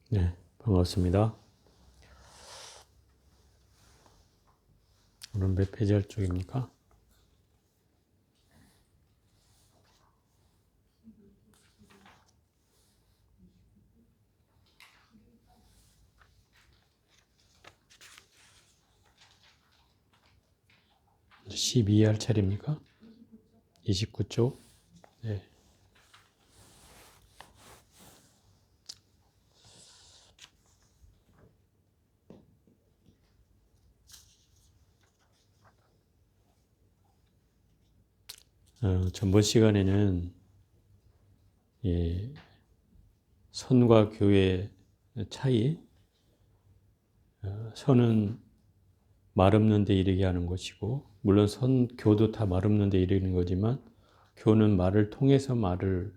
네, 반갑습니다. 오늘 몇 페이지 할 쪽입니까? 이제 12 할 차례입니까? 29쪽. 네. 전번 시간에는 선과 교의 차이, 선은 말 없는 데 이르게 하는 것이고, 물론 교도 다 말 없는 데 이르는 거지만, 교는 말을 통해서 말을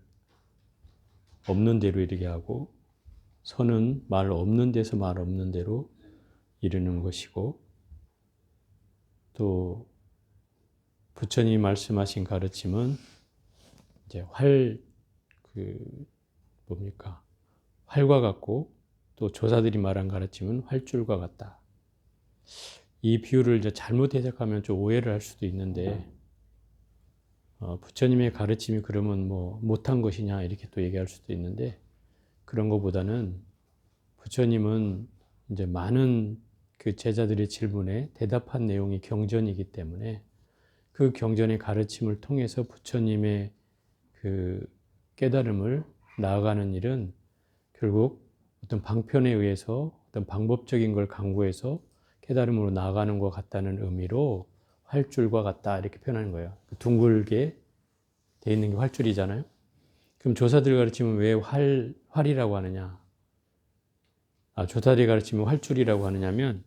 없는 데로 이르게 하고, 선은 말 없는 데서 말 없는 데로 이르는 것이고, 또 부처님이 말씀하신 가르침은 이제 활과 같고, 또 조사들이 말한 가르침은 활줄과 같다. 이 비유를 이제 잘못 해석하면 좀 오해를 할 수도 있는데, 부처님의 가르침이 그러면 뭐 못한 것이냐 이렇게 또 얘기할 수도 있는데, 그런 것보다는 부처님은 이제 많은 그 제자들의 질문에 대답한 내용이 경전이기 때문에 그 경전의 가르침을 통해서 부처님의 그 깨달음을 나아가는 일은 결국 어떤 방편에 의해서 어떤 방법적인 걸 강구해서 깨달음으로 나아가는 것 같다는 의미로 활줄과 같다 이렇게 표현하는 거예요. 둥글게 돼 있는 게 활줄이잖아요. 그럼 조사들 가르치면 왜 활이라고 하느냐? 조사들이 가르치면 활줄이라고 하느냐면,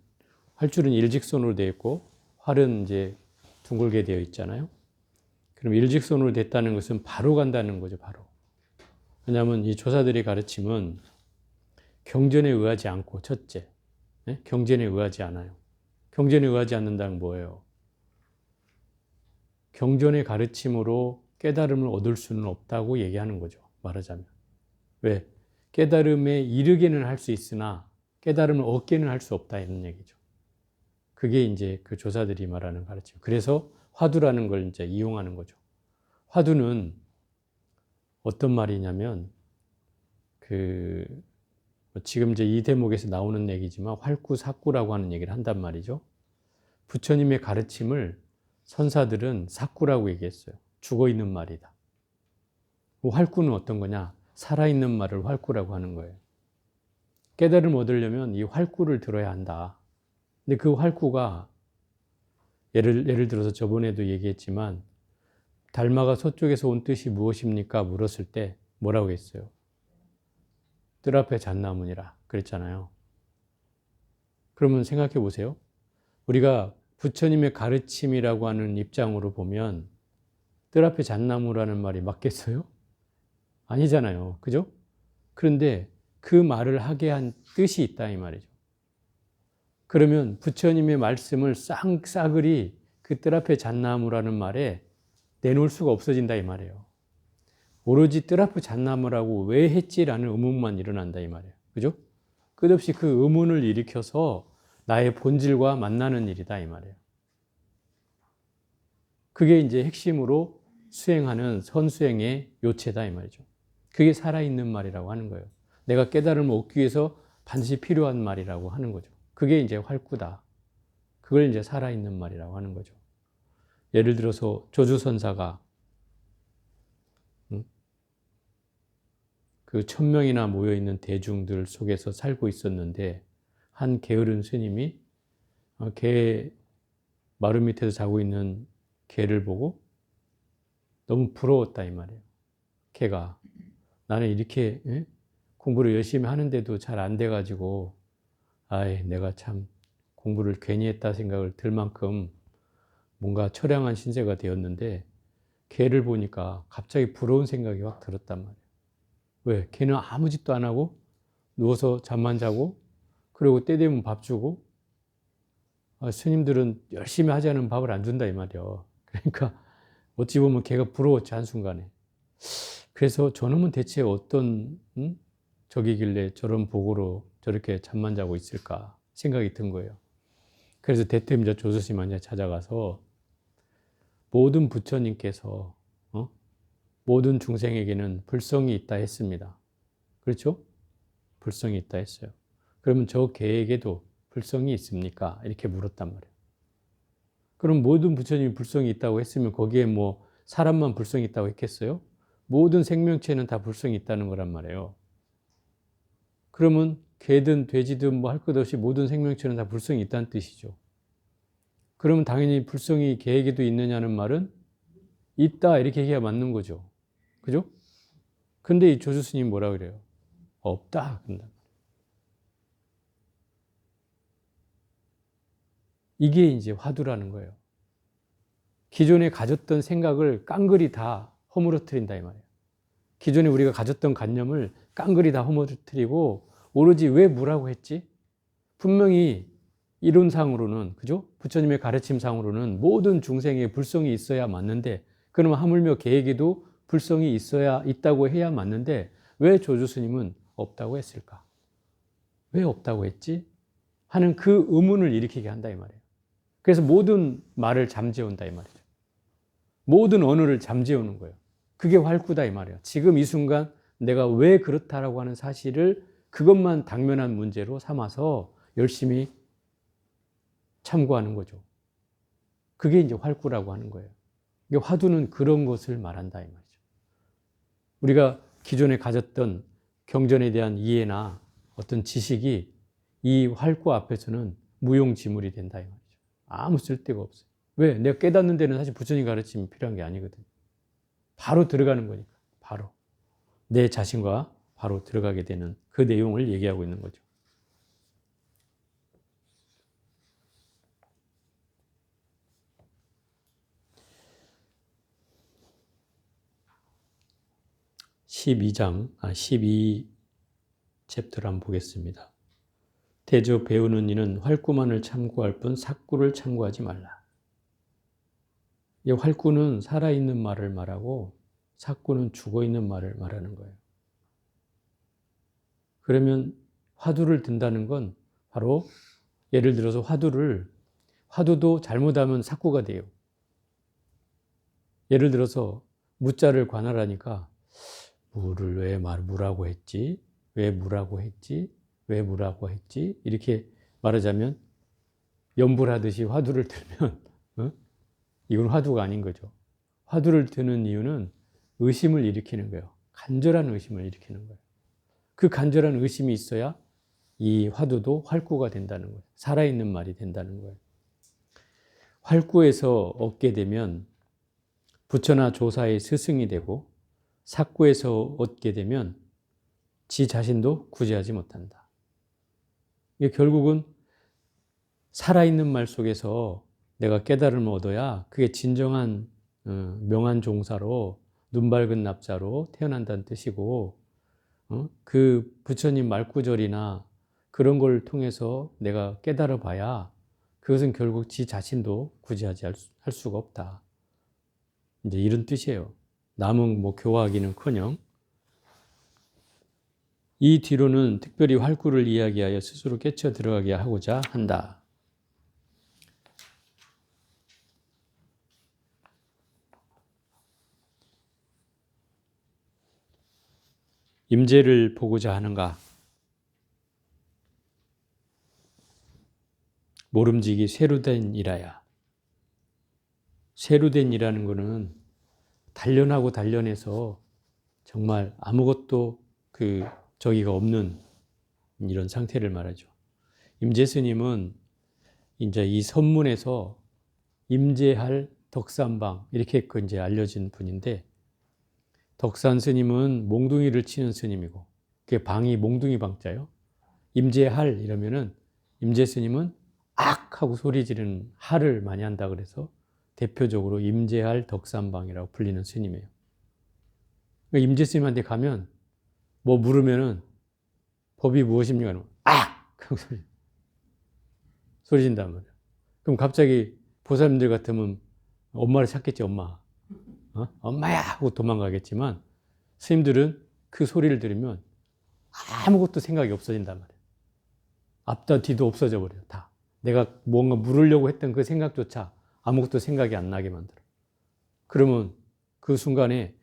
활줄은 일직선으로 되어 있고 활은 이제 둥글게 되어 있잖아요. 그럼 일직선으로 됐다는 것은 바로 간다는 거죠, 바로. 왜냐하면 이 조사들의 가르침은 경전에 의하지 않고, 첫째, 경전에 의하지 않아요. 경전에 의하지 않는다는 뭐예요? 경전의 가르침으로 깨달음을 얻을 수는 없다고 얘기하는 거죠, 말하자면. 왜? 깨달음에 이르게는 할 수 있으나 깨달음을 얻게는 할 수 없다 이런 얘기죠. 그게 이제 그 조사들이 말하는 가르침. 그래서 화두라는 걸 이제 이용하는 거죠. 화두는 어떤 말이냐면, 지금 이제 이 대목에서 나오는 얘기지만 활구사구라고 하는 얘기를 한단 말이죠. 부처님의 가르침을 선사들은 사구라고 얘기했어요. 죽어 있는 말이다. 활구는 어떤 거냐? 살아있는 말을 활구라고 하는 거예요. 깨달음을 얻으려면 이 활구를 들어야 한다. 근데 그 활구가 예를 들어서 저번에도 얘기했지만, 달마가 서쪽에서 온 뜻이 무엇입니까? 물었을 때 뭐라고 했어요? 뜰 앞에 잣나무니라 그랬잖아요. 그러면 생각해 보세요. 우리가 부처님의 가르침이라고 하는 입장으로 보면 뜰 앞에 잣나무라는 말이 맞겠어요? 아니잖아요. 그죠? 그런데 그 말을 하게 한 뜻이 있다 이 말이죠. 그러면 부처님의 말씀을 싸그리 그 뜰 앞에 잣나무라는 말에 내놓을 수가 없어진다 이 말이에요. 오로지 뜰 앞에 잣나무라고 왜 했지라는 의문만 일어난다 이 말이에요. 그죠? 끝없이 그 의문을 일으켜서 나의 본질과 만나는 일이다 이 말이에요. 그게 이제 핵심으로 수행하는 선수행의 요체다 이 말이죠. 그게 살아있는 말이라고 하는 거예요. 내가 깨달음을 얻기 위해서 반드시 필요한 말이라고 하는 거죠. 그게 이제 활구다. 그걸 이제 살아있는 말이라고 하는 거죠. 예를 들어서 조주선사가 그 1000명이나 모여있는 대중들 속에서 살고 있었는데, 한 게으른 스님이 개 마루 밑에서 자고 있는 개를 보고 너무 부러웠다 이 말이에요. 개가 나는 이렇게 공부를 열심히 하는데도 잘 안 돼가지고 내가 참 공부를 괜히 했다 생각을 들 만큼 뭔가 처량한 신세가 되었는데, 개를 보니까 갑자기 부러운 생각이 확 들었단 말이에요. 왜? 걔는 아무 짓도 안 하고 누워서 잠만 자고, 그리고 때 되면 밥 주고, 스님들은 열심히 하지 않으면 밥을 안 준다 이 말이에요. 그러니까 어찌 보면 걔가 부러웠지 한순간에. 그래서 저놈은 대체 어떤 저기길래 저런 복으로 저렇게 잠만 자고 있을까 생각이 든 거예요. 그래서 대퇴임자 조수스님한테 찾아가서 모든 부처님께서 모든 중생에게는 불성이 있다 했습니다. 그렇죠? 불성이 있다 했어요. 그러면 저 개에게도 불성이 있습니까? 이렇게 물었단 말이에요. 그럼 모든 부처님이 불성이 있다고 했으면 거기에 뭐 사람만 불성이 있다고 했겠어요? 모든 생명체는 다 불성이 있다는 거란 말이에요. 그러면 개든 돼지든 뭐 할 것 없이 모든 생명체는 다 불성이 있다는 뜻이죠. 그러면 당연히 불성이 개에게도 있느냐는 말은 있다 이렇게 얘기가 맞는 거죠. 그죠? 근데 이 조수 스님 뭐라 그래요? 없다. 그런다. 이게 이제 화두라는 거예요. 기존에 가졌던 생각을 깡그리 다 허물어뜨린다 이 말이에요. 기존에 우리가 가졌던 관념을 깡그리 다 허물어뜨리고 오로지 왜 무라고 했지? 분명히 이론상으로는, 그죠? 부처님의 가르침상으로는 모든 중생에 불성이 있어야 맞는데, 그러면 하물며 개에게도 불성이 있다고 해야 맞는데, 왜 조주 스님은 없다고 했을까? 왜 없다고 했지? 하는 그 의문을 일으키게 한다 이 말이에요. 그래서 모든 말을 잠재운다 이 말이죠. 모든 언어를 잠재우는 거예요. 그게 활구다 이 말이에요. 지금 이 순간 내가 왜 그렇다라고 하는 사실을 그것만 당면한 문제로 삼아서 열심히 참고하는 거죠. 그게 이제 활구라고 하는 거예요. 화두는 그런 것을 말한다 이 말이죠. 우리가 기존에 가졌던 경전에 대한 이해나 어떤 지식이 이 활구 앞에서는 무용지물이 된다 이 말이죠. 아무 쓸데가 없어요. 왜? 내가 깨닫는 데는 사실 부처님 가르침이 필요한 게 아니거든요. 바로 들어가는 거니까. 바로. 내 자신과 바로 들어가게 되는 그 내용을 얘기하고 있는 거죠. 십이 챕터를 한번 보겠습니다. 대저 배우는 이는 활구만을 참고할 뿐 삭구를 참고하지 말라. 이 활구는 살아있는 말을 말하고 삭구는 죽어있는 말을 말하는 거예요. 그러면 화두를 든다는 건 바로 예를 들어서 화두도 잘못하면 삭구가 돼요. 예를 들어서 무자를 관할하니까 무를 왜 무라고 했지? 왜 무라고 했지? 왜 무라고 했지? 이렇게 말하자면 염불하듯이 화두를 들면 이건 화두가 아닌 거죠. 화두를 드는 이유는 의심을 일으키는 거예요. 간절한 의심을 일으키는 거예요. 그 간절한 의심이 있어야 이 화두도 활구가 된다는 거예요. 살아있는 말이 된다는 거예요. 활구에서 얻게 되면 부처나 조사의 스승이 되고 삭구에서 얻게 되면 지 자신도 구제하지 못한다. 이게 결국은 살아있는 말 속에서 내가 깨달음을 얻어야 그게 진정한 명한 종사로 눈 밝은 납자로 태어난다는 뜻이고 그 부처님 말구절이나 그런 걸 통해서 내가 깨달아 봐야 그것은 결국 지 자신도 구제하지 할 수가 없다. 이제 이런 뜻이에요. 남은 뭐 교화하기는커녕 이 뒤로는 특별히 활구를 이야기하여 스스로 깨쳐 들어가게 하고자 한다. 임재를 보고자 하는가? 모름지기 새로된 일하야. 새로된 일하는 거는 단련하고 단련해서 정말 아무것도 저기가 없는 이런 상태를 말하죠. 임재 스님은 이제 이 선문에서 임재할 덕산방 이렇게 이제 알려진 분인데 덕산 스님은 몽둥이를 치는 스님이고 그게 방이 몽둥이 방자예요. 임재할 이러면은 임재 스님은 악 하고 소리 지르는 할을 많이 한다 그래서 대표적으로 임재할 덕산방이라고 불리는 스님이에요. 그러니까 임재 스님한테 가면 뭐 물으면은 법이 무엇입니까? 악! 하고 소리 진단 말이에요. 그럼 갑자기 보살님들 같으면 엄마를 찾겠지, 엄마. 엄마야! 하고 도망가겠지만 스님들은 그 소리를 들으면 아무것도 생각이 없어진단 말이에요. 앞도 뒤도 없어져 버려요. 다. 내가 뭔가 물으려고 했던 그 생각조차 아무것도 생각이 안 나게 만들어. 그러면 그 순간에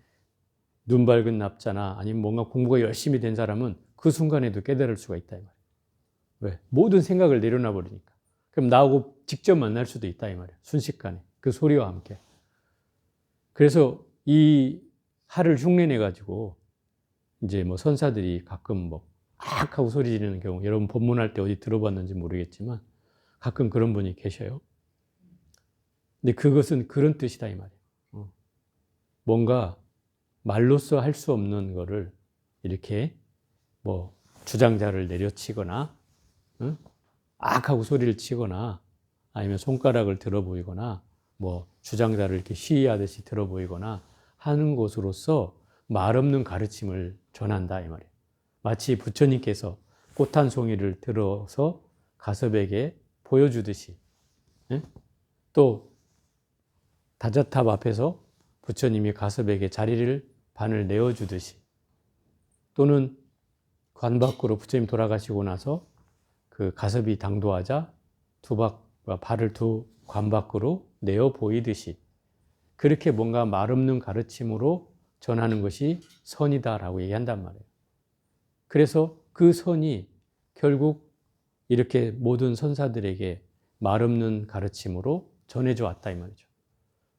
눈 밝은 납자나 아니면 뭔가 공부가 열심히 된 사람은 그 순간에도 깨달을 수가 있다 이 말이에요. 왜? 모든 생각을 내려놔 버리니까. 그럼 나하고 직접 만날 수도 있다 이 말이에요. 순식간에 그 소리와 함께. 그래서 이 하를 흉내내 가지고 이제 뭐 선사들이 가끔 뭐 악 하고 소리 지르는 경우, 여러분 법문할 때 어디 들어봤는지 모르겠지만 가끔 그런 분이 계셔요. 근데 그것은 그런 뜻이다 이 말이에요. 뭔가 말로써 할 수 없는 거를 이렇게 뭐 주장자를 내려치거나 악 하고 소리를 치거나 아니면 손가락을 들어 보이거나 뭐 주장자를 이렇게 시위하듯이 들어 보이거나 하는 것으로서 말 없는 가르침을 전한다 이 말이에요. 마치 부처님께서 꽃 한 송이를 들어서 가섭에게 보여주듯이, 또 다자탑 앞에서 부처님이 가섭에게 자리를 반을 내어주듯이, 또는 관 밖으로 부처님 돌아가시고 나서 그 가섭이 당도하자 발을 두 관 밖으로 내어 보이듯이, 그렇게 뭔가 말 없는 가르침으로 전하는 것이 선이다라고 얘기한단 말이에요. 그래서 그 선이 결국 이렇게 모든 선사들에게 말 없는 가르침으로 전해져 왔다 이 말이죠.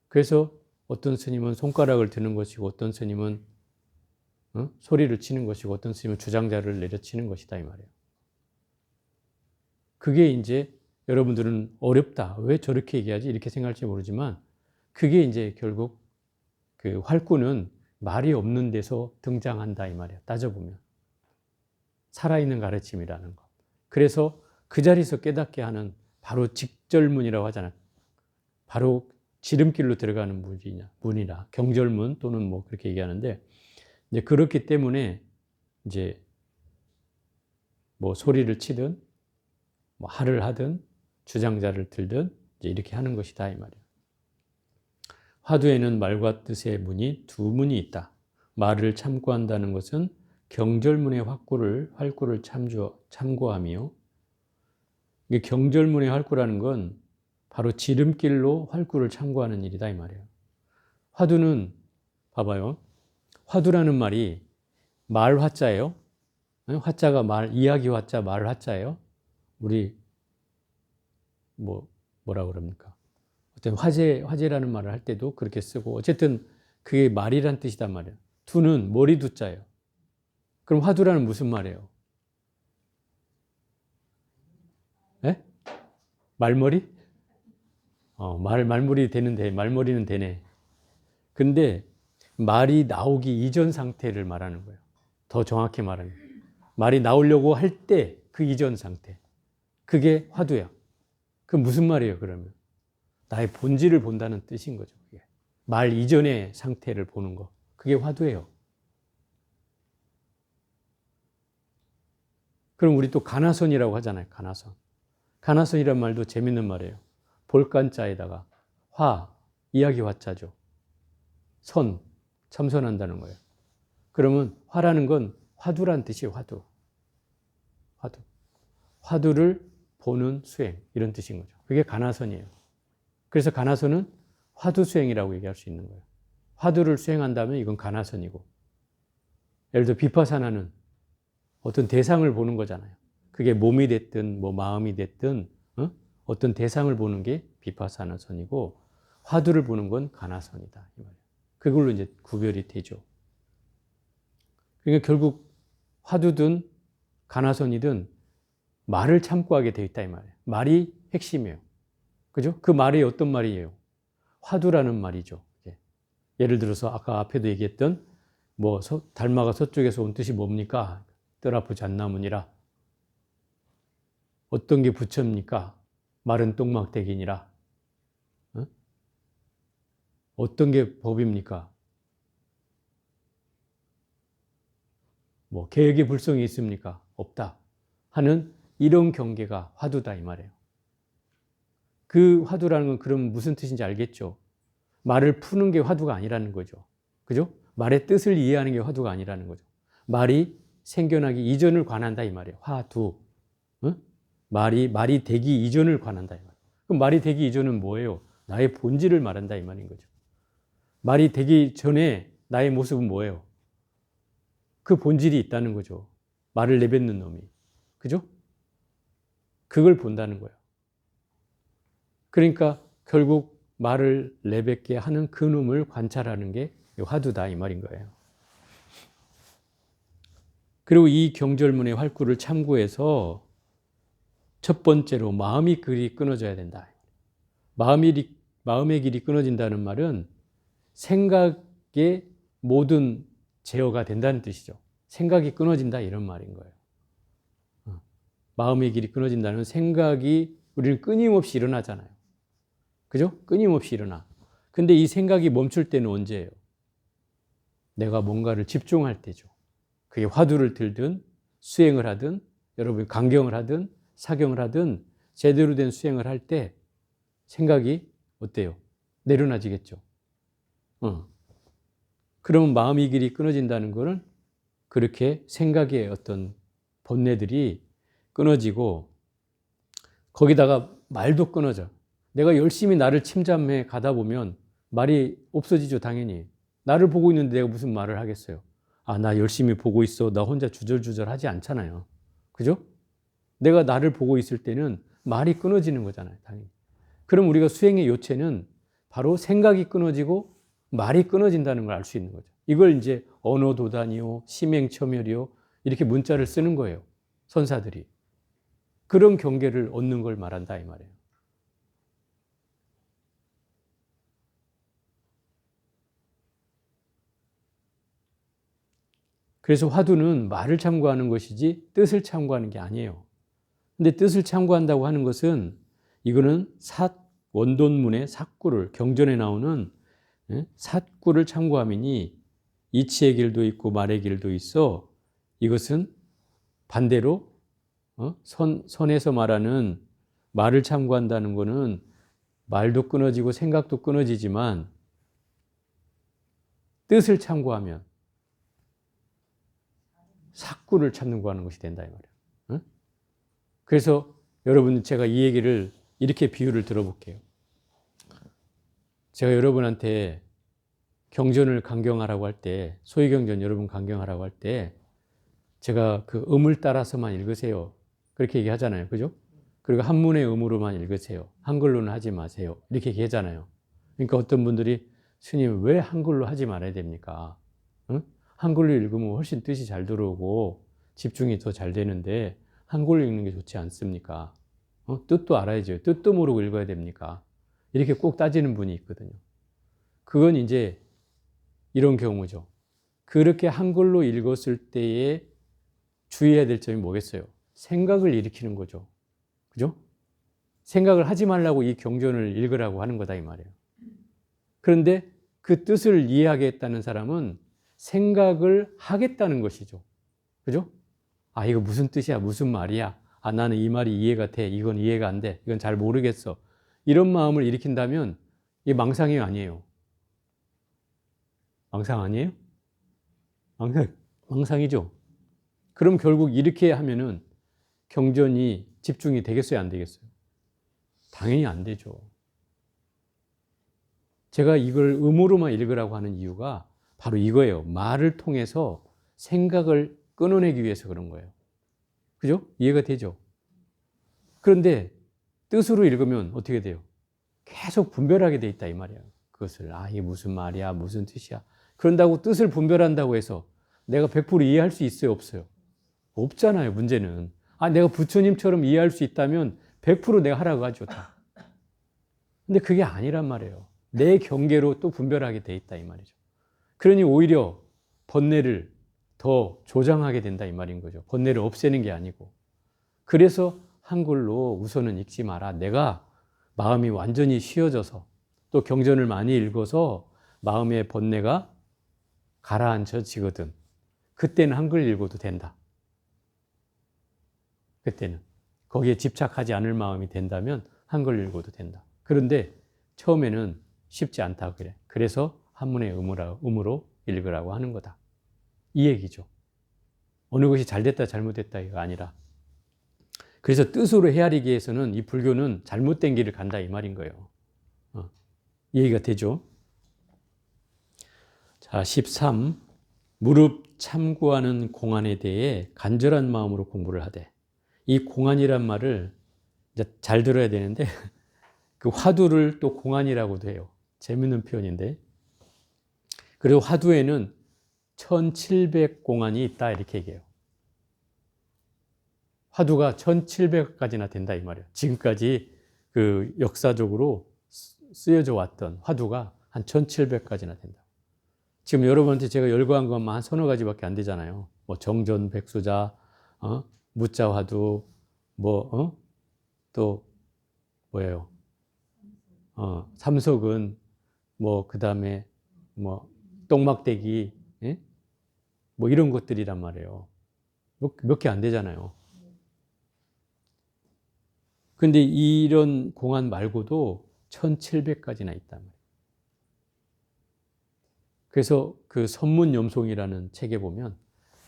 그래서 어떤 스님은 손가락을 드는 것이고, 어떤 스님은 소리를 치는 것이고, 어떤 스님은 주장자를 내려치는 것이다 이 말이에요. 그게 이제 여러분들은 어렵다, 왜 저렇게 얘기하지 이렇게 생각할지 모르지만, 그게 이제 결국 그 활구는 말이 없는 데서 등장한다 이 말이에요. 따져보면 살아있는 가르침이라는 거. 그래서 그 자리에서 깨닫게 하는 바로 직절문이라고 하잖아요. 바로 지름길로 들어가는 문이나 경절문 또는 뭐 그렇게 얘기하는데, 이제 그렇기 때문에 이제 뭐 소리를 치든 뭐 하를 하든 주장자를 들든 이제 이렇게 하는 것이다 이 말이에요. 화두에는 말과 뜻의 문이 두 문이 있다. 말을 참고한다는 것은 경절문의 활구를 참고하며, 이게 경절문의 활구라는 건 바로 지름길로 활구를 참고하는 일이다 이 말이에요. 화두는 봐봐요. 화두라는 말이 말 화자예요. 화자가 이야기 화자, 말 화자예요. 우리 뭐라 그럽니까? 어떤 화제라는 말을 할 때도 그렇게 쓰고, 어쨌든 그게 말이란 뜻이단 말이에요. 두는 머리 두자예요. 그럼 화두라는 무슨 말이에요? 네? 말머리? 말머리 되는데, 말머리는 되네. 근데 말이 나오기 이전 상태를 말하는 거예요. 더 정확히 말하면 말이 나오려고 할 때 그 이전 상태, 그게 화두야. 그 무슨 말이에요 그러면? 나의 본질을 본다는 뜻인 거죠. 그게. 말 이전의 상태를 보는 거, 그게 화두예요. 그럼 우리 또 가나선이라고 하잖아요. 가나선이란 말도 재밌는 말이에요. 볼간자에다가 이야기 화자죠. 선, 참선한다는 거예요. 그러면 화라는 건 화두란 뜻이에요. 화두를 보는 수행, 이런 뜻인 거죠. 그게 가나선이에요. 그래서 가나선은 화두 수행이라고 얘기할 수 있는 거예요. 화두를 수행한다면 이건 가나선이고, 예를 들어 비파사나는 어떤 대상을 보는 거잖아요. 그게 몸이 됐든 뭐 마음이 됐든 어떤 대상을 보는 게 비파사나선이고, 화두를 보는 건 가나선이다 이 말이에요. 그걸로 이제 구별이 되죠. 그러니까 결국 화두든 가나선이든 말을 참고하게 되어 있다 이 말이에요. 말이 핵심이에요. 그죠? 그 말이 어떤 말이에요? 화두라는 말이죠. 예를 들어서 아까 앞에도 얘기했던 뭐 달마가 서쪽에서 온 뜻이 뭡니까? 뜰 앞의 잣나무니라. 어떤 게 부처입니까? 마른 똥막대기니라. 어떤 게 법입니까? 뭐 계획의 불성이 있습니까? 없다 하는 이런 경계가 화두다 이 말이에요. 그 화두라는 건 그럼 무슨 뜻인지 알겠죠? 말을 푸는 게 화두가 아니라는 거죠. 그죠? 말의 뜻을 이해하는 게 화두가 아니라는 거죠. 말이 생겨나기 이전을 관한다 이 말이에요. 화두. 어? 말이 되기 이전을 관한다 이 말이에요. 그럼 말이 되기 이전은 뭐예요? 나의 본질을 말한다 이 말인 거죠. 말이 되기 전에 나의 모습은 뭐예요? 그 본질이 있다는 거죠. 말을 내뱉는 놈이. 그죠? 그걸 본다는 거예요. 그러니까 결국 말을 내뱉게 하는 그 놈을 관찰하는 게 화두다 이 말인 거예요. 그리고 이 경절문의 활구를 참고해서 첫 번째로 마음이 길이 끊어져야 된다. 마음의 길이 끊어진다는 말은 생각의 모든 제어가 된다는 뜻이죠. 생각이 끊어진다 이런 말인 거예요. 마음의 길이 끊어진다는 생각이 우리는 끊임없이 일어나잖아요. 그죠? 끊임없이 일어나. 근데 이 생각이 멈출 때는 언제예요? 내가 뭔가를 집중할 때죠. 그게 화두를 들든 수행을 하든 여러분이 강경을 하든 사경을 하든 제대로 된 수행을 할 때 생각이 어때요? 내려놔지겠죠. 그러면 마음의 길이 끊어진다는 것은 그렇게 생각의 어떤 번뇌들이 끊어지고 거기다가 말도 끊어져. 내가 열심히 나를 침잠해 가다 보면 말이 없어지죠, 당연히. 나를 보고 있는데 내가 무슨 말을 하겠어요? 아, 나 열심히 보고 있어. 나 혼자 주절주절 하지 않잖아요. 그죠? 내가 나를 보고 있을 때는 말이 끊어지는 거잖아요, 당연히. 그럼 우리가 수행의 요체는 바로 생각이 끊어지고 말이 끊어진다는 걸 알 수 있는 거죠. 이걸 이제 언어도단이요, 심행처멸이요, 이렇게 문자를 쓰는 거예요, 선사들이. 그런 경계를 얻는 걸 말한다, 이 말이에요. 그래서 화두는 말을 참고하는 것이지 뜻을 참고하는 게 아니에요. 근데 뜻을 참고한다고 하는 것은 이거는 원돈문의 삿구를, 경전에 나오는 삿구를 참고함이니 이치의 길도 있고 말의 길도 있어. 이것은 반대로 선에서 말하는 말을 참고한다는 것은 말도 끊어지고 생각도 끊어지지만 뜻을 참고하면 삿구를 참고하는 것이 된다 이 말이에요. 그래서 여러분 제가 이 얘기를 이렇게 비유를 들어볼게요. 제가 여러분한테 경전을 강경하라고 할 때, 소위경전 여러분 강경하라고 할 때 제가 그 음을 따라서만 읽으세요. 그렇게 얘기하잖아요. 그죠? 그리고 한문의 음으로만 읽으세요. 한글로는 하지 마세요. 이렇게 얘기하잖아요. 그러니까 어떤 분들이 스님 왜 한글로 하지 말아야 됩니까? 응? 한글로 읽으면 훨씬 뜻이 잘 들어오고 집중이 더 잘 되는데 한글로 읽는 게 좋지 않습니까? 뜻도 알아야죠. 뜻도 모르고 읽어야 됩니까? 이렇게 꼭 따지는 분이 있거든요. 그건 이제 이런 경우죠. 그렇게 한글로 읽었을 때에 주의해야 될 점이 뭐겠어요? 생각을 일으키는 거죠. 그죠? 생각을 하지 말라고 이 경전을 읽으라고 하는 거다 이 말이에요. 그런데 그 뜻을 이해하겠다는 사람은 생각을 하겠다는 것이죠. 그죠? 아, 이거 무슨 뜻이야? 무슨 말이야? 아, 나는 이 말이 이해가 돼. 이건 이해가 안 돼. 이건 잘 모르겠어. 이런 마음을 일으킨다면 이게 망상이 아니에요. 망상 아니에요? 망상이죠. 그럼 결국 이렇게 하면은 경전이 집중이 되겠어요? 안 되겠어요? 당연히 안 되죠. 제가 이걸 음으로만 읽으라고 하는 이유가 바로 이거예요. 말을 통해서 생각을 끊어내기 위해서 그런 거예요. 그죠? 이해가 되죠? 그런데 뜻으로 읽으면 어떻게 돼요? 계속 분별하게 돼 있다 이 말이에요. 그것을 이게 무슨 말이야? 무슨 뜻이야? 그런다고 뜻을 분별한다고 해서 내가 100% 이해할 수 있어요? 없어요? 없잖아요. 문제는. 내가 부처님처럼 이해할 수 있다면 100% 내가 하라고 하죠. 다. 근데 그게 아니란 말이에요. 내 경계로 또 분별하게 돼 있다 이 말이죠. 그러니 오히려 번뇌를 더 조장하게 된다 이 말인 거죠. 번뇌를 없애는 게 아니고. 그래서 한글로 우선은 읽지 마라. 내가 마음이 완전히 쉬어져서 또 경전을 많이 읽어서 마음의 번뇌가 가라앉혀지거든. 그때는 한글 읽어도 된다. 그때는. 거기에 집착하지 않을 마음이 된다면 한글 읽어도 된다. 그런데 처음에는 쉽지 않다 그래. 그래서 한문의 음으로 읽으라고 하는 거다. 이 얘기죠. 어느 것이 잘됐다 잘못됐다 이거 아니라. 그래서 뜻으로 헤아리기 위해서는 이 불교는 잘못된 길을 간다 이 말인 거예요. 이해가 되죠? 자, 13. 무릎 참고하는 공안에 대해 간절한 마음으로 공부를 하되. 이 공안이란 말을 이제 잘 들어야 되는데 그 화두를 또 공안이라고도 해요. 재밌는 표현인데. 그리고 화두에는 1700공안이 있다 이렇게 얘기해요. 화두가 1700까지나 된다 이 말이에요. 지금까지 그 역사적으로 쓰여져 왔던 화두가 한 1700까지나 된다. 지금 여러분한테 제가 열거한 것만 한 서너 가지밖에 안 되잖아요. 뭐 정전, 백수자, 무자 화두, 또 뭐예요? 삼석은 그 다음에 똥막대기, 예? 뭐 이런 것들이란 말이에요. 몇 개 안 되잖아요. 근데 이런 공안 말고도 1700까지나 있단 말이에요. 그래서 그 선문염송이라는 책에 보면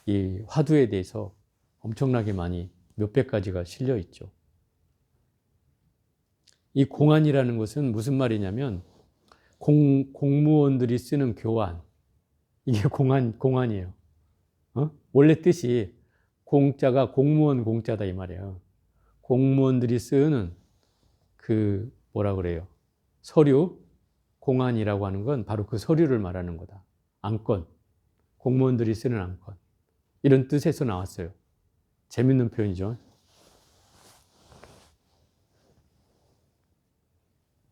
이 화두에 대해서 엄청나게 많이 몇백 가지가 실려 있죠. 이 공안이라는 것은 무슨 말이냐면 공무원들이 쓰는 교환, 이게 공안이에요. 원래 뜻이 공자가 공무원 공자다 이 말이에요. 공무원들이 쓰는 그 뭐라 그래요? 서류, 공안이라고 하는 건 바로 그 서류를 말하는 거다. 안건, 공무원들이 쓰는 안건. 이런 뜻에서 나왔어요. 재밌는 표현이죠.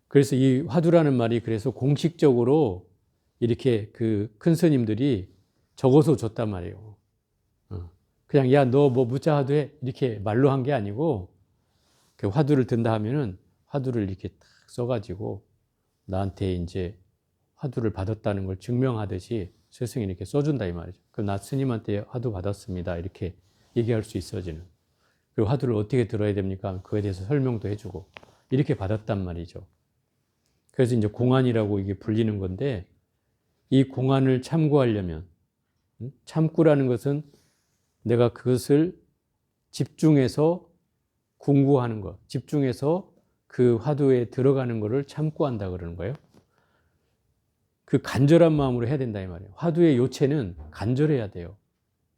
그래서 이 화두라는 말이 그래서 공식적으로 이렇게 그 큰 스님들이 적어서 줬단 말이에요. 그냥 야, 너 뭐 무자 화두해 이렇게 말로 한 게 아니고 그 화두를 든다 하면은 화두를 이렇게 딱 써가지고 나한테 이제 화두를 받았다는 걸 증명하듯이 스승이 이렇게 써준다 이 말이죠. 그럼 나 스님한테 화두 받았습니다 이렇게 얘기할 수 있어지는. 그리고 화두를 어떻게 들어야 됩니까? 그거에 대해서 설명도 해주고 이렇게 받았단 말이죠. 그래서 이제 공안이라고 이게 불리는 건데 이 공안을 참고하려면 참고라는 것은 내가 그것을 집중해서 궁구하는 것, 집중해서 그 화두에 들어가는 것을 참고한다 그러는 거예요. 그 간절한 마음으로 해야 된다 이 말이에요. 화두의 요체는 간절해야 돼요.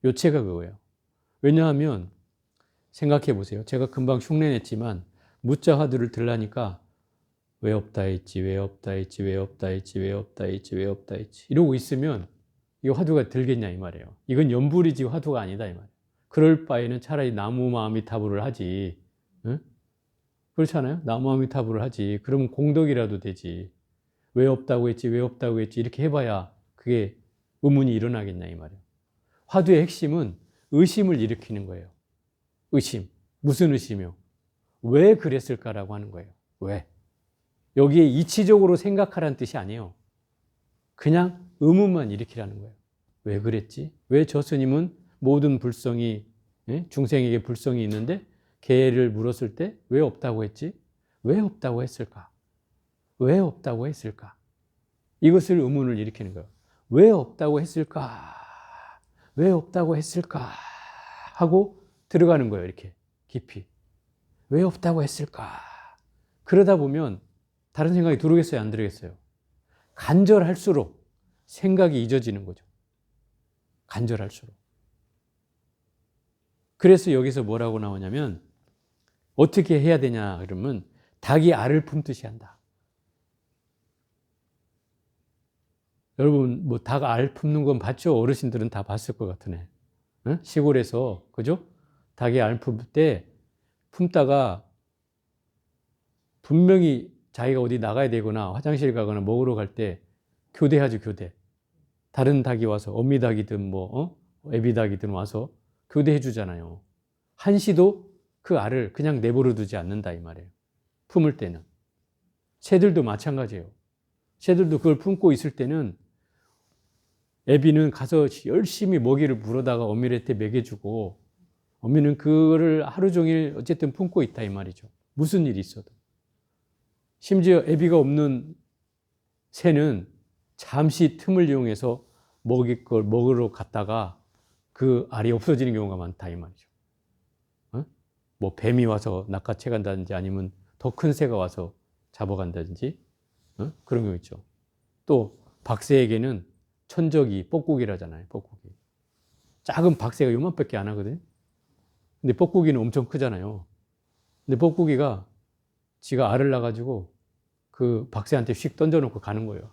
요체가 그거예요. 왜냐하면 생각해 보세요. 제가 금방 흉내냈지만 무자 화두를 들라니까 왜 없다 했지, 왜 없다 했지, 왜 없다 했지, 왜 없다 했지, 왜 없다 했지 이러고 있으면 이 화두가 들겠냐 이 말이에요. 이건 연불이지 화두가 아니다 이 말이에요. 그럴 바에는 차라리 나무마미타불을 하지. 응? 그렇잖아요. 나무아미타불을 하지. 그러면 공덕이라도 되지. 왜 없다고 했지, 왜 없다고 했지 이렇게 해봐야 그게 의문이 일어나겠냐 이 말이에요. 화두의 핵심은 의심을 일으키는 거예요. 의심. 무슨 의심이요? 왜 그랬을까라고 하는 거예요. 왜? 여기에 이치적으로 생각하라는 뜻이 아니에요. 그냥 의문만 일으키라는 거예요. 왜 그랬지? 왜 저 스님은 모든 불성이, 중생에게 불성이 있는데 개를 물었을 때 왜 없다고 했지? 왜 없다고 했을까? 왜 없다고 했을까? 이것을 의문을 일으키는 거예요. 왜 없다고 했을까? 왜 없다고 했을까? 하고 들어가는 거예요. 이렇게 깊이. 왜 없다고 했을까? 그러다 보면 다른 생각이 들어오겠어요? 안 들어오겠어요? 간절할수록 생각이 잊어지는 거죠. 간절할수록. 그래서 여기서 뭐라고 나오냐면 어떻게 해야 되냐 그러면 닭이 알을 품듯이 한다. 여러분 뭐 닭 알 품는 건 봤죠? 어르신들은 다 봤을 것 같으네. 응? 시골에서 그죠? 닭이 알 품을 때 품다가 분명히 자기가 어디 나가야 되거나 화장실 가거나 먹으러 갈 때 교대하죠, 교대. 다른 닭이 와서 어미닭이든 애비닭이든 와서 교대해 주잖아요. 한시도 그 알을 그냥 내버려 두지 않는다 이 말이에요. 품을 때는. 새들도 마찬가지예요. 새들도 그걸 품고 있을 때는 애비는 가서 열심히 먹이를 물어다가 어미한테 먹여주고 어미는 그거를 하루 종일 어쨌든 품고 있다 이 말이죠. 무슨 일이 있어도. 심지어 애비가 없는 새는 잠시 틈을 이용해서 먹일 걸 먹으러 갔다가 그 알이 없어지는 경우가 많다 이 말이죠. 어? 뭐 뱀이 와서 낚아채 간다든지 아니면 더 큰 새가 와서 잡아간다든지 그런 경우 있죠. 또 박새에게는 천적이 뻐꾸기라잖아요. 뻐꾸기. 작은 박새가 요만밖에 안 하거든요. 근데 뻐꾸기는 엄청 크잖아요. 근데 뻐꾸기가 지가 알을 낳아가지고 그 박새한테 휙 던져놓고 가는 거예요.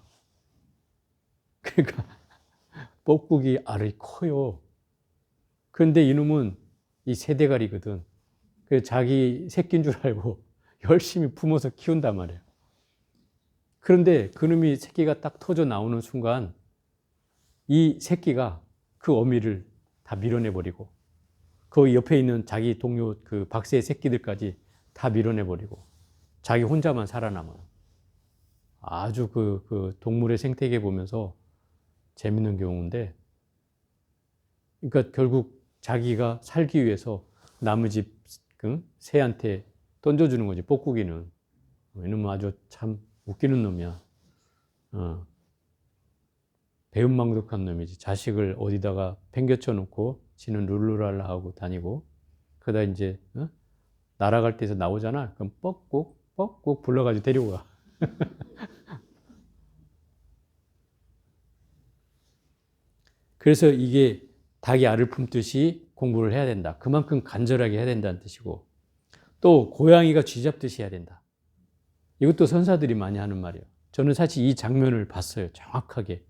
그러니까 뻐꾸기 알이 커요. 그런데 이놈은 이 새대가리거든. 그래서 자기 새끼인 줄 알고 열심히 품어서 키운단 말이에요. 그런데 그놈이 새끼가 딱 터져 나오는 순간 이 새끼가 그 어미를 다 밀어내버리고 그 옆에 있는 자기 동료 그 박새의 새끼들까지 다 밀어내버리고 자기 혼자만 살아남아요. 아주 그 동물의 생태계 보면서 재밌는 경우인데, 그러니까 결국 자기가 살기 위해서 남의 집 새한테 던져주는 거지, 뻐꾸기는. 이놈은 아주 참 웃기는 놈이야. 배은망덕한 놈이지. 자식을 어디다가 팽개쳐 놓고 지는 룰루랄라 하고 다니고, 그러다 이제 날아갈 때에서 나오잖아. 그럼 뻑꾹 불러가지고 데리고 가. 그래서 이게 닭이 알을 품듯이 공부를 해야 된다. 그만큼 간절하게 해야 된다는 뜻이고, 또 고양이가 쥐 잡듯이 해야 된다. 이것도 선사들이 많이 하는 말이에요. 저는 사실 이 장면을 봤어요. 정확하게.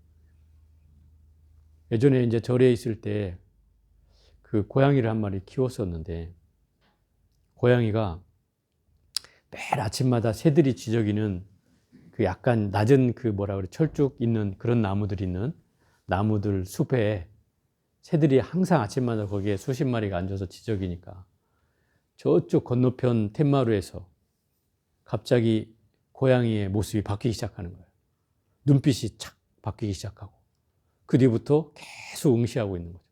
예전에 이제 절에 있을 때 그 고양이를 한 마리 키웠었는데, 고양이가 매일 아침마다 새들이 지저귀는 그 약간 낮은 그 뭐라 그래, 철쭉 있는 그런 나무들 있는 나무들 숲에 새들이 항상 아침마다 거기에 수십 마리가 앉아서 지저귀니까 저쪽 건너편 텐마루에서 갑자기 고양이의 모습이 바뀌기 시작하는 거예요. 눈빛이 착 바뀌기 시작하고 그 뒤부터 계속 응시하고 있는 거죠.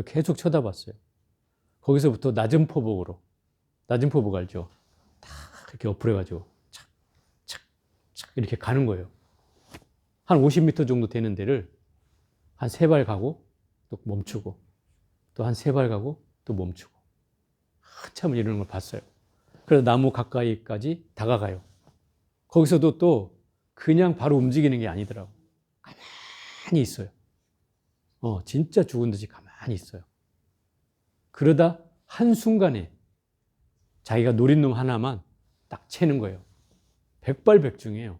계속 쳐다봤어요. 거기서부터 낮은 포복으로, 낮은 포복 알죠? 다 이렇게 어플해가지고 착 이렇게 가는 거예요. 한 50m 정도 되는 데를 한 3발 가고 또 멈추고 또 한 3발 가고 또 멈추고 한참 이러는 걸 봤어요. 그래서 나무 가까이까지 다가가요. 거기서도 또 그냥 바로 움직이는 게 아니더라고. 가만히 있어요. 진짜 죽은 듯이 가만히 있어요. 그러다 한순간에 자기가 노린 놈 하나만 딱 채는 거예요. 백발백중이에요.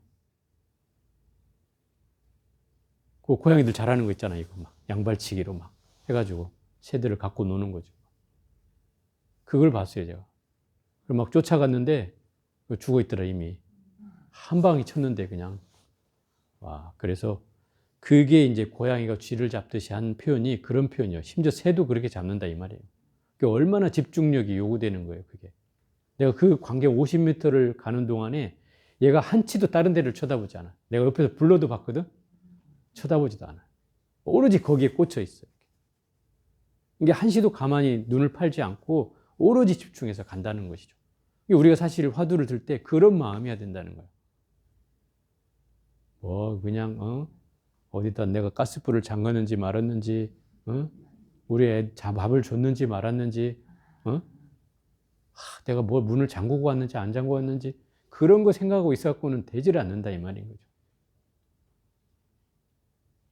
그 고양이들 잘하는 거 있잖아요. 이거 막 양발치기로 막 해가지고 새들을 갖고 노는 거죠. 그걸 봤어요, 제가. 그리고 막 쫓아갔는데 죽어 있더라, 이미. 한 방이 쳤는데 그냥. 와, 그래서 그게 이제 고양이가 쥐를 잡듯이 한 표현이 그런 표현이에요. 심지어 새도 그렇게 잡는다 이 말이에요. 그러니까 얼마나 집중력이 요구되는 거예요, 그게. 내가 그 관계 50m를 가는 동안에 얘가 한치도 다른 데를 쳐다보지 않아. 내가 옆에서 불러도 봤거든? 쳐다보지도 않아. 오로지 거기에 꽂혀 있어요. 이게 한시도 가만히 눈을 팔지 않고 오로지 집중해서 간다는 것이죠. 우리가 사실 화두를 들 때 그런 마음이어야 된다는 거예요. 그냥 어디다 내가 가스불을 잠갔는지 말았는지, 우리 애 밥을 줬는지 말았는지, 내가 뭐 문을 잠그고 왔는지 안 잠그고 왔는지 그런 거 생각하고 있어갖고는 되지를 않는다 이 말인 거죠.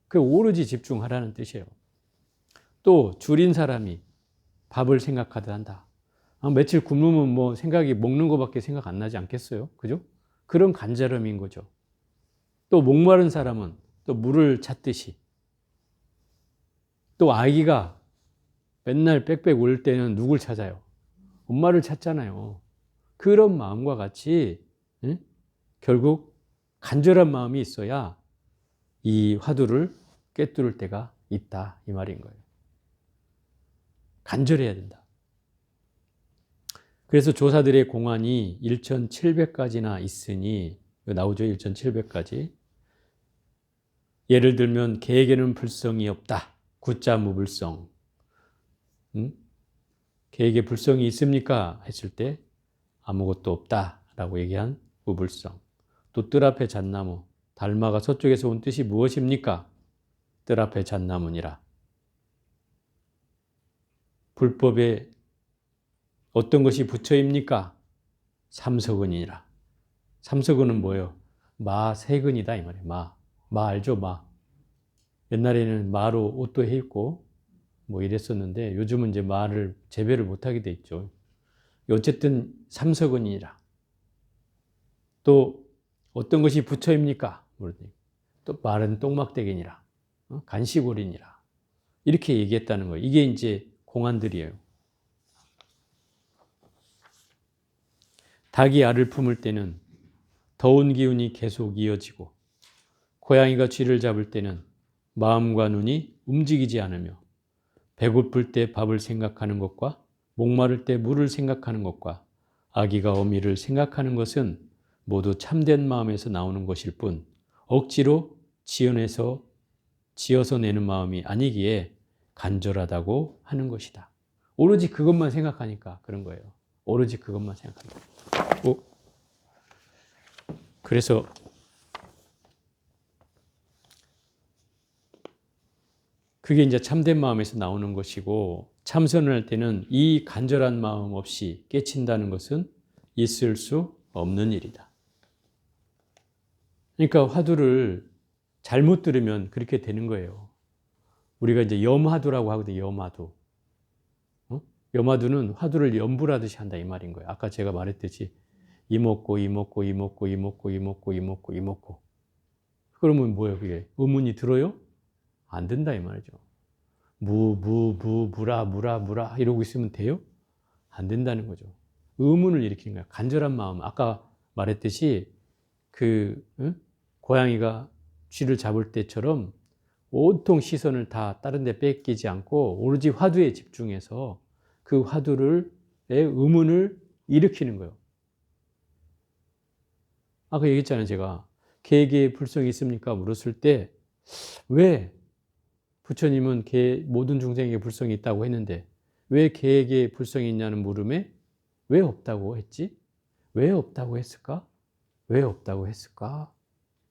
그 오로지 집중하라는 뜻이에요. 또 줄인 사람이 밥을 생각하듯 한다. 며칠 굶으면 뭐 생각이 먹는 거밖에 생각 안 나지 않겠어요? 그죠? 그런 간절함인 거죠. 또 목마른 사람은 또 물을 찾듯이, 또 아기가 맨날 빽빽 울 때는 누굴 찾아요? 엄마를 찾잖아요. 그런 마음과 같이 결국 간절한 마음이 있어야 이 화두를 꿰뚫을 때가 있다 이 말인 거예요. 간절해야 된다. 그래서 조사들의 공안이 1700가지나 있으니, 나오죠, 1700가지. 예를 들면 개에게는 불성이 없다. 구자 무불성. 개에게 불성이 있습니까? 했을 때 아무것도 없다라고 얘기한 무불성. 또 뜰 앞에 잣나무. 달마가 서쪽에서 온 뜻이 무엇입니까? 뜰 앞에 잣나무니라. 불법에 어떤 것이 부처입니까? 삼석은이니라. 삼석은은 뭐예요? 마세근이다 이 말이에요. 마 알죠? 마. 옛날에는 마로 옷도 해 입고 뭐 이랬었는데 요즘은 이제 마를 재배를 못하게 돼 있죠. 어쨌든 삼석은이니라. 또 어떤 것이 부처입니까? 또 마른 똥막대기니라. 간시골이니라. 이렇게 얘기했다는 거예요. 이게 이제 공안들이에요. 닭이 알을 품을 때는 더운 기운이 계속 이어지고 고양이가 쥐를 잡을 때는 마음과 눈이 움직이지 않으며 배고플 때 밥을 생각하는 것과 목마를 때 물을 생각하는 것과 아기가 어미를 생각하는 것은 모두 참된 마음에서 나오는 것일 뿐 억지로 지어서 내는 마음이 아니기에 간절하다고 하는 것이다. 오로지 그것만 생각하니까 그런 거예요. 오로지 그것만 생각합니다. 그래서 그게 이제 참된 마음에서 나오는 것이고 참선을 할 때는 이 간절한 마음 없이 깨친다는 것은 있을 수 없는 일이다. 그러니까 화두를 잘못 들으면 그렇게 되는 거예요. 우리가 이제 염화두라고 하거든요. 염화두. 염화두는 화두를 염불하듯이 한다 이 말인 거예요. 아까 제가 말했듯이 이먹고 이먹고 이먹고 이먹고 이먹고 이먹고 이먹고 그러면 뭐예요? 그게 의문이 들어요? 안 된다 이 말이죠. 무라 이러고 있으면 돼요? 안 된다는 거죠. 의문을 일으키는 거야. 간절한 마음. 아까 말했듯이 고양이가 쥐를 잡을 때처럼 온통 시선을 다 다른 데 뺏기지 않고 오로지 화두에 집중해서 그 화두의 의문을 일으키는 거예요. 아까 얘기했잖아요. 제가 개에게 불성이 있습니까? 물었을 때 왜 부처님은 모든 중생에게 불성이 있다고 했는데 왜 개에게 불성이 있냐는 물음에 왜 없다고 했지? 왜 없다고 했을까? 왜 없다고 했을까?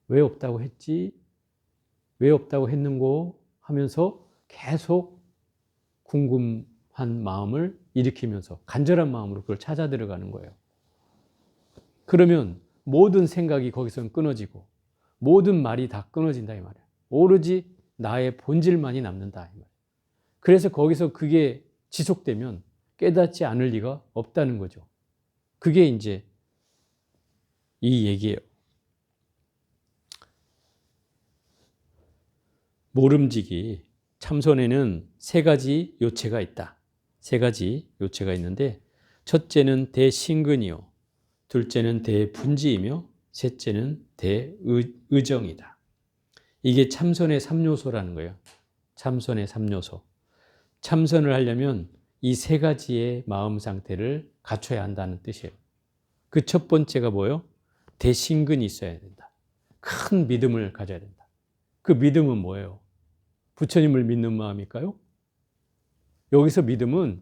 왜 없다고 했지? 왜 없다고 했는고 하면서 계속 궁금한 마음을 일으키면서 간절한 마음으로 그걸 찾아 들어가는 거예요. 그러면 모든 생각이 거기서는 끊어지고 모든 말이 다 끊어진다 이 말이에요. 오로지 나의 본질만이 남는다 이 말이에요. 그래서 거기서 그게 지속되면 깨닫지 않을 리가 없다는 거죠. 그게 이제 이 얘기예요. 모름지기 참선에는 세 가지 요체가 있다. 세 가지 요체가 있는데 첫째는 대신근이요. 둘째는 대분지이며 셋째는 대의정이다. 이게 참선의 3요소라는 거예요. 참선의 3요소. 참선을 하려면 이 세 가지의 마음 상태를 갖춰야 한다는 뜻이에요. 그 첫 번째가 뭐예요? 대신근이 있어야 된다. 큰 믿음을 가져야 된다. 그 믿음은 뭐예요? 부처님을 믿는 마음일까요? 여기서 믿음은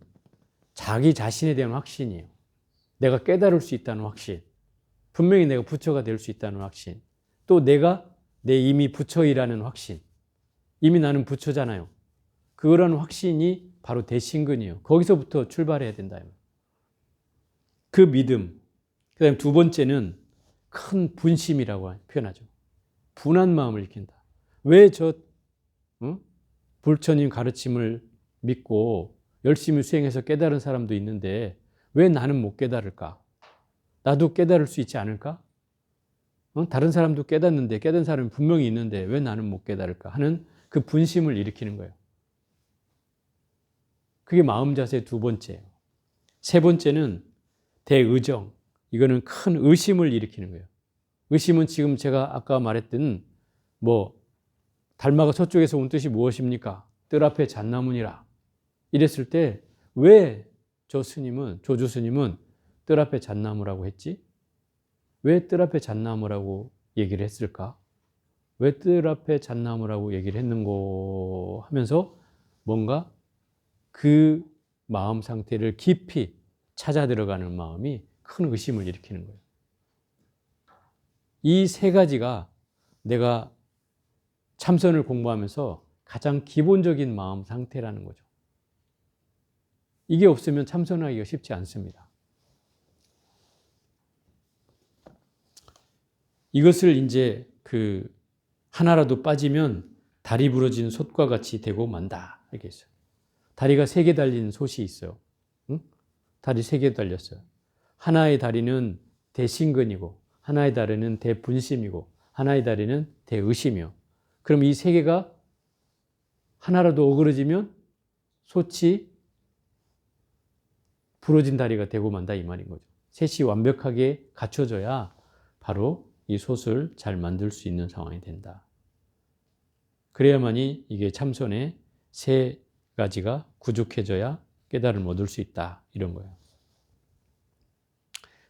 자기 자신에 대한 확신이에요. 내가 깨달을 수 있다는 확신. 분명히 내가 부처가 될 수 있다는 확신. 또 내가 이미 부처이라는 확신. 이미 나는 부처잖아요. 그거라는 확신이 바로 대신근이에요. 거기서부터 출발해야 된다. 그 믿음. 그 다음에 두 번째는 큰 분심이라고 표현하죠. 분한 마음을 일으킨다. 왜 부처님 가르침을 믿고 열심히 수행해서 깨달은 사람도 있는데 왜 나는 못 깨달을까? 나도 깨달을 수 있지 않을까? 다른 사람도 깨닫는데 깨달은 사람이 분명히 있는데 왜 나는 못 깨달을까? 하는 그 분심을 일으키는 거예요. 그게 마음 자세의 두 번째예요. 세 번째는 대의정. 이거는 큰 의심을 일으키는 거예요. 의심은 지금 제가 아까 말했던 달마가 서쪽에서 온 뜻이 무엇입니까? 뜰 앞에 잣나무니라. 이랬을 때 왜 조주 스님은 뜰 앞에 잣나무라고 했지? 왜 뜰 앞에 잣나무라고 얘기를 했을까? 왜 뜰 앞에 잣나무라고 얘기를 했는고 하면서 뭔가 그 마음 상태를 깊이 찾아 들어가는 마음이 큰 의심을 일으키는 거예요. 이 세 가지가 내가 참선을 공부하면서 가장 기본적인 마음 상태라는 거죠. 이게 없으면 참선하기가 쉽지 않습니다. 이것을 이제 하나라도 빠지면 다리 부러진 솥과 같이 되고 만다. 이렇게 있어요. 다리가 3개 달린 솥이 있어요. 응? 다리 3개 달렸어요. 하나의 다리는 대신근이고, 하나의 다리는 대분심이고, 하나의 다리는 대의심이요. 그럼 이 3개가 하나라도 어그러지면 솥이 부러진 다리가 되고 만다 이 말인 거죠. 셋이 완벽하게 갖춰져야 바로 이 솥을 잘 만들 수 있는 상황이 된다. 그래야만이 이게 참선의 3가지가 구족해져야 깨달음을 얻을 수 있다. 이런 거예요.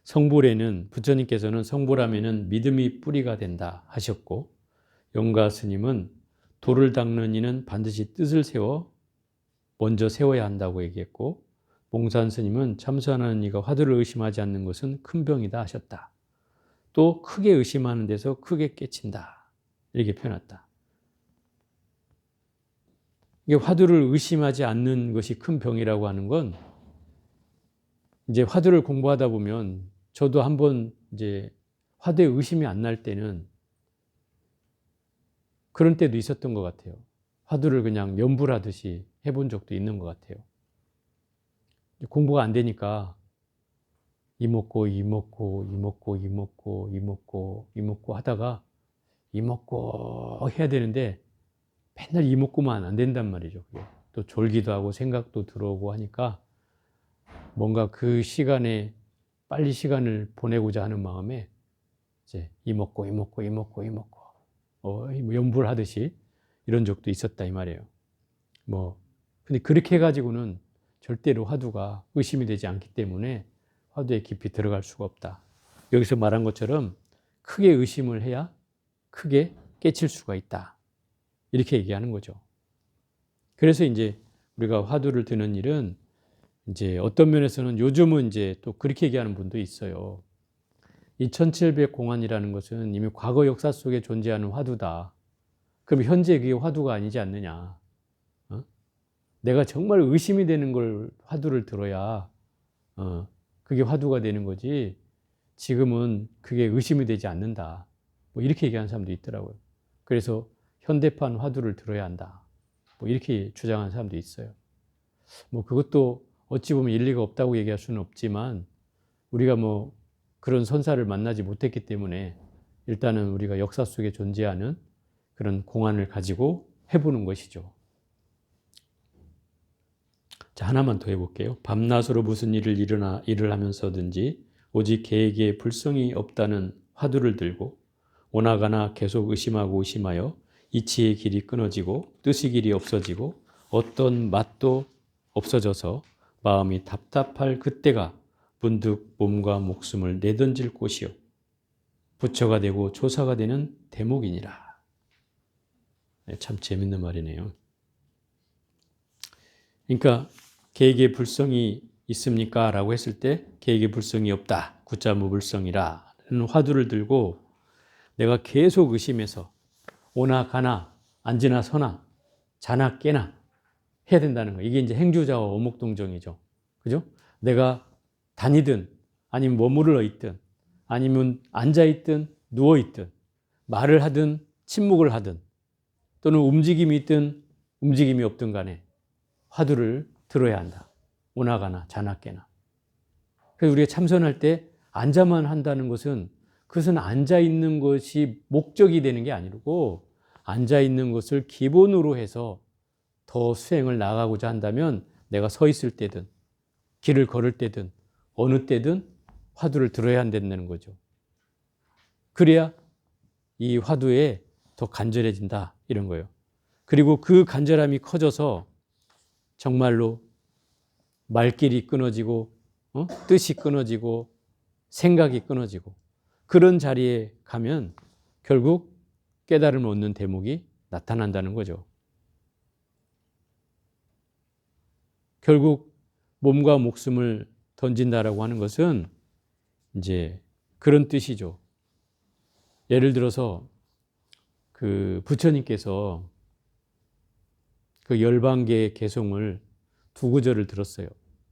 성불에는 부처님께서는 성불하면은 믿음이 뿌리가 된다 하셨고, 영가 스님은 돌을 닦는 이는 반드시 뜻을 먼저 세워야 한다고 얘기했고, 몽산 스님은 참선하는 이가 화두를 의심하지 않는 것은 큰 병이다 하셨다. 또 크게 의심하는 데서 크게 깨친다. 이렇게 표현했다. 이게 화두를 의심하지 않는 것이 큰 병이라고 하는 건 이제 화두를 공부하다 보면 저도 한번 이제 화두에 의심이 안 날 때는 그런 때도 있었던 것 같아요. 화두를 그냥 염불하듯이 해본 적도 있는 것 같아요. 공부가 안 되니까 이먹고 하다가 이먹고 해야 되는데 맨날 이먹고만 안 된단 말이죠. 그게. 또 졸기도 하고 생각도 들어오고 하니까 뭔가 그 시간에 빨리 시간을 보내고자 하는 마음에 이제 이먹고 염불하듯이 이런 적도 있었다 이 말이에요. 근데 그렇게 해가지고는 절대로 화두가 의심이 되지 않기 때문에 화두에 깊이 들어갈 수가 없다. 여기서 말한 것처럼 크게 의심을 해야 크게 깨칠 수가 있다. 이렇게 얘기하는 거죠. 그래서 이제 우리가 화두를 드는 일은 이제 어떤 면에서는 요즘은 이제 또 그렇게 얘기하는 분도 있어요. 이 1700공안이라는 것은 이미 과거 역사 속에 존재하는 화두다. 그럼 현재 그게 화두가 아니지 않느냐. 내가 정말 의심이 되는 걸 화두를 들어야 그게 화두가 되는 거지. 지금은 그게 의심이 되지 않는다. 이렇게 얘기하는 사람도 있더라고요. 그래서 현대판 화두를 들어야 한다. 이렇게 주장하는 사람도 있어요. 그것도 어찌 보면 일리가 없다고 얘기할 수는 없지만 우리가 그런 선사를 만나지 못했기 때문에 일단은 우리가 역사 속에 존재하는 그런 공안을 가지고 해보는 것이죠. 자, 하나만 더 해볼게요. 밤낮으로 무슨 일을 하면서든지 오직 계획에 불성이 없다는 화두를 들고 오나가나 계속 의심하여 이치의 길이 끊어지고 뜻의 길이 없어지고 어떤 맛도 없어져서 마음이 답답할 그때가 문득 몸과 목숨을 내던질 곳이요 부처가 되고 조사가 되는 대목이니라. 참 재밌는 말이네요. 그러니까 계획에 불성이 있습니까? 라고 했을 때 계획에 불성이 없다. 구자 무불성이라 는 화두를 들고 내가 계속 의심해서 오나 가나 앉으나 서나 자나 깨나 해야 된다는 거예요. 이게 이제 행주자와 오목동정이죠. 그죠? 내가 다니든 아니면 머무르러 있든 아니면 앉아있든 누워있든 말을 하든 침묵을 하든 또는 움직임이 있든 움직임이 없든 간에 화두를 들어야 한다. 오나 가나 자나 깨나. 그래서 우리가 참선할 때 앉아만 한다는 것은 그것은 앉아있는 것이 목적이 되는 게 아니고 앉아있는 것을 기본으로 해서 더 수행을 나가고자 한다면 내가 서 있을 때든 길을 걸을 때든 어느 때든 화두를 들어야 한다는 거죠. 그래야 이 화두에 더 간절해진다 이런 거예요. 그리고 그 간절함이 커져서 정말로 말길이 끊어지고 뜻이 끊어지고 생각이 끊어지고 그런 자리에 가면 결국 깨달음을 얻는 대목이 나타난다는 거죠. 결국 몸과 목숨을 던진다라고 하는 것은 이제 그런 뜻이죠. 예를 들어서 그 부처님께서 그 열반계의 개송을 두 구절을 들었어요.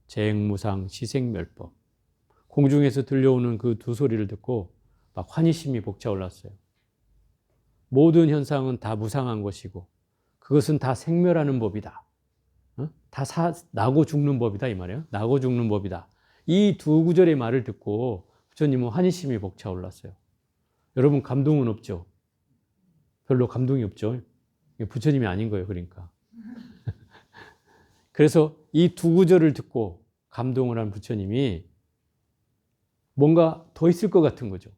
재행무상 시생멸법. 공중에서 들려오는 그 두 소리를 듣고 막 환희심이 벅차올랐어요. 모든 현상은 다 무상한 것이고 그것은 다 생멸하는 법이다. 다 나고 죽는 법이다 이 말이에요. 나고 죽는 법이다. 이 두 구절의 말을 듣고 부처님은 환희심이 벅차올랐어요. 여러분 감동은 없죠? 별로 감동이 없죠? 부처님이 아닌 거예요. 그러니까. 그래서 이 두 구절을 듣고 감동을 한 부처님이 뭔가 더 있을 것 같은 거죠.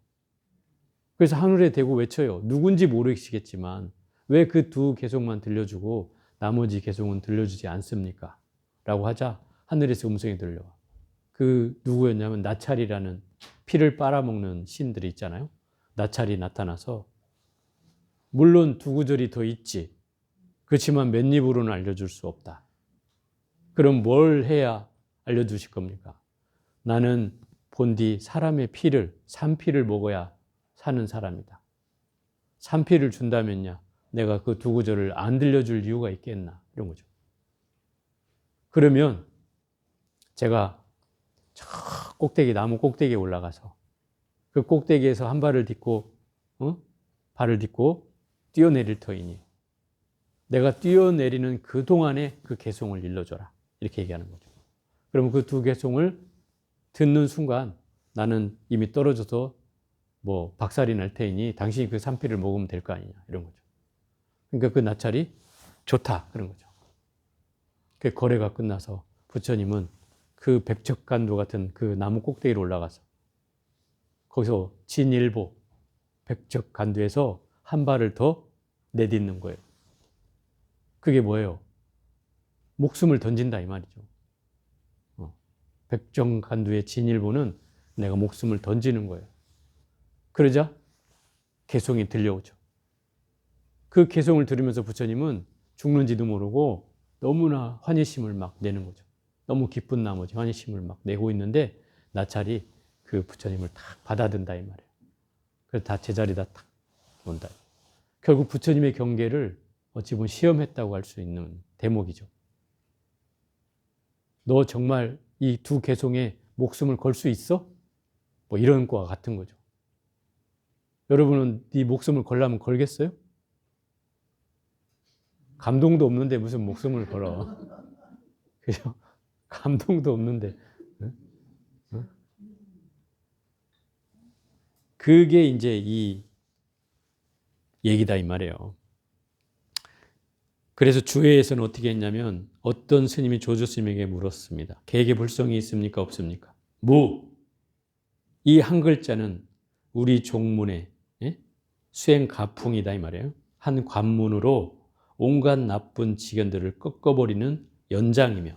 그래서 하늘에 대고 외쳐요. 누군지 모르시겠지만 왜 그 두 개송만 들려주고 나머지 개송은 들려주지 않습니까? 라고 하자 하늘에서 음성이 들려와. 그 누구였냐면 나찰이라는 피를 빨아먹는 신들이 있잖아요. 나찰이 나타나서 물론 두 구절이 더 있지. 그렇지만 몇 입으로는 알려줄 수 없다. 그럼 뭘 해야 알려주실 겁니까? 나는 본디 사람의 피를, 산피를 먹어야 사는 사람이다. 산피를 준다면야 내가 그 두 구절을 안 들려줄 이유가 있겠나 이런 거죠. 그러면 제가 저 꼭대기 나무 꼭대기에 올라가서 그 꼭대기에서 한 발을 딛고 발을 딛고 뛰어내릴 터이니 내가 뛰어내리는 그 동안에 그 개송을 일러줘라 이렇게 얘기하는 거죠. 그러면 그 두 개송을 듣는 순간 나는 이미 떨어져서 뭐 박살이 날 테이니 당신이 그 산피를 먹으면 될 거 아니냐 이런 거죠. 그러니까 그 나찰이 좋다 그런 거죠. 그 거래가 끝나서 부처님은 그 백척간도 같은 그 나무 꼭대기로 올라가서 거기서 진일보 백척간도에서 한 발을 더 내딛는 거예요. 그게 뭐예요? 목숨을 던진다 이 말이죠. 백정간두의 진일보는 내가 목숨을 던지는 거예요. 그러자 개송이 들려오죠. 그 개송을 들으면서 부처님은 죽는지도 모르고 너무나 환희심을 막 내는 거죠. 너무 기쁜 나머지 환희심을 막 내고 있는데 나찰이 그 부처님을 탁 받아든다 이 말이에요. 그래서 다 제자리다 탁 온다. 결국 부처님의 경계를 어찌 보면 시험했다고 할 수 있는 대목이죠. 너 정말 이 두 개송에 목숨을 걸 수 있어? 뭐 이런 거와 같은 거죠. 여러분은 네 목숨을 걸려면 걸겠어요? 감동도 없는데 무슨 목숨을 걸어. 그죠? 감동도 없는데. 그게 이제 이 얘기다 이 말이에요. 그래서 주회에서는 어떻게 했냐면 어떤 스님이 조조 스님에게 물었습니다. 계계불성이 있습니까? 없습니까? 무! 이 한 글자는 우리 종문의 수행 가풍이다 이 말이에요. 한 관문으로 온갖 나쁜 지견들을 꺾어버리는 연장이며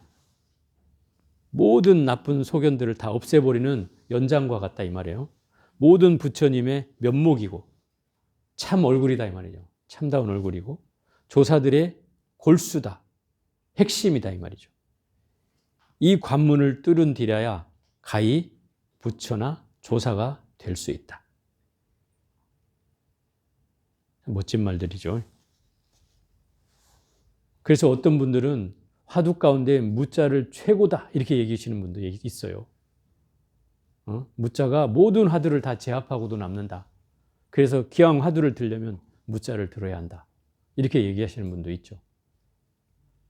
모든 나쁜 소견들을 다 없애버리는 연장과 같다 이 말이에요. 모든 부처님의 면목이고 참 얼굴이다 이 말이죠. 참다운 얼굴이고 조사들의 골수다. 핵심이다 이 말이죠. 이 관문을 뚫은 뒤라야 가히 부처나 조사가 될 수 있다. 멋진 말들이죠. 그래서 어떤 분들은 화두 가운데 무자를 최고다 이렇게 얘기하시는 분도 있어요. 무자가 모든 화두를 다 제압하고도 남는다. 그래서 기왕 화두를 들려면 무자를 들어야 한다. 이렇게 얘기하시는 분도 있죠.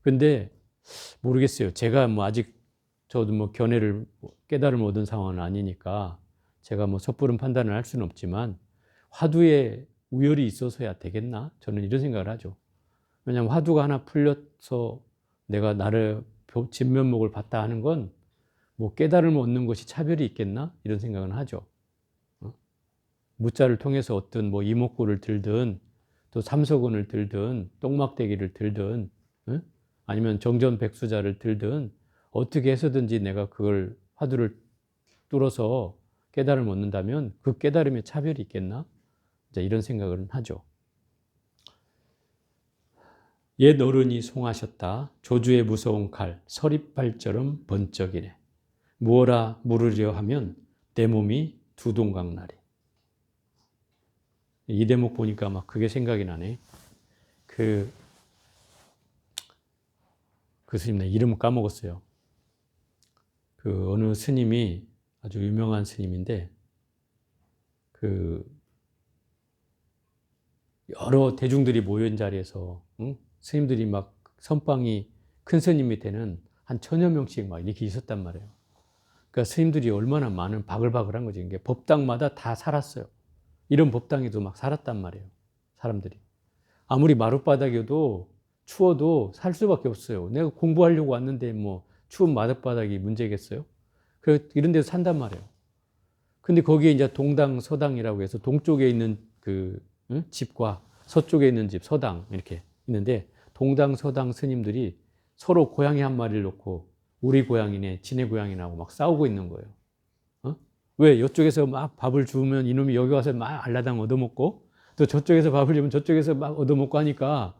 근데 모르겠어요. 제가 뭐 아직 저도 뭐 견해를 깨달음을 얻은 상황은 아니니까 제가 뭐 섣부른 판단을 할 수는 없지만 화두에 우열이 있어서야 되겠나? 저는 이런 생각을 하죠. 왜냐하면 화두가 하나 풀려서 내가 나를 진면목을 봤다 하는 건 뭐 깨달음을 얻는 것이 차별이 있겠나? 이런 생각은 하죠. 무자를 통해서 어떤 뭐 이목구를 들든 또 삼서근을 들든 똥막대기를 들든 아니면 정전백수자를 들든 어떻게 해서든지 내가 그걸 화두를 뚫어서 깨달음을 얻는다면 그 깨달음에 차별이 있겠나? 이런 생각을 하죠. 옛 어른이 송하셨다. 조주의 무서운 칼 서리팔처럼 번쩍이네. 무어라 물으려 하면 내 몸이 두 동강 나리. 이 대목 보니까 막 그게 생각이 나네. 그 스님 내 이름 까먹었어요. 그 어느 스님이 아주 유명한 스님인데 그 여러 대중들이 모인 자리에서 스님들이 막 선방이 큰 스님 밑에는 한 1000여 명씩 막 이렇게 있었단 말이에요. 그러니까 스님들이 얼마나 많은 바글바글한 거지. 이게 법당마다 다 살았어요. 이런 법당에도 막 살았단 말이에요. 사람들이. 아무리 마룻바닥이어도 추워도 살 수밖에 없어요. 내가 공부하려고 왔는데 뭐 추운 마룻바닥이 문제겠어요? 이런 데서 산단 말이에요. 근데 거기에 이제 동당, 서당이라고 해서 동쪽에 있는 그 집과 서쪽에 있는 집, 서당 이렇게 있는데 동당, 서당 스님들이 서로 고양이 한 마리를 놓고 우리 고양이네, 지네 고양이라고 막 싸우고 있는 거예요. 왜? 이쪽에서 막 밥을 주면 이놈이 여기 와서 막 알라당 얻어먹고 또 저쪽에서 밥을 주면 저쪽에서 막 얻어먹고 하니까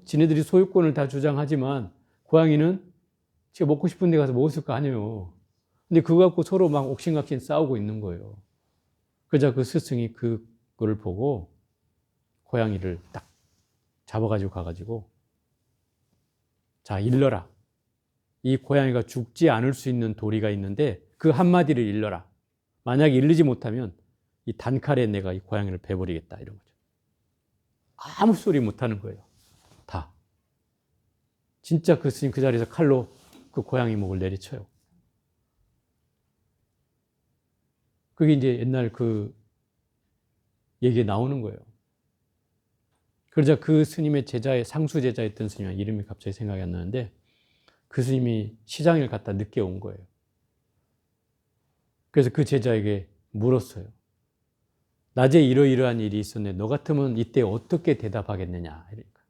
지네들이 소유권을 다 주장하지만 고양이는 지가 먹고 싶은 데 가서 먹었을 거 아니에요. 근데 그거 갖고 서로 막 옥신각신 싸우고 있는 거예요. 그러자 그 스승이 그거를 보고 고양이를 딱 잡아가지고 가가지고 자, 일러라. 이 고양이가 죽지 않을 수 있는 도리가 있는데 그 한마디를 일러라. 만약에 일르지 못하면 이 단칼에 내가 이 고양이를 베버리겠다 이런 거죠. 아무 소리 못하는 거예요. 다. 진짜 그 스님 그 자리에서 칼로 그 고양이 목을 내리쳐요. 그게 이제 옛날 그 얘기에 나오는 거예요. 그러자 그 스님의 제자의 상수 제자였던 스님 이름이 갑자기 생각이 안 나는데 그 스님이 시장을 갔다 늦게 온 거예요. 그래서 그 제자에게 물었어요. 낮에 이러이러한 일이 있었네. 너 같으면 이때 어떻게 대답하겠느냐. 이러니까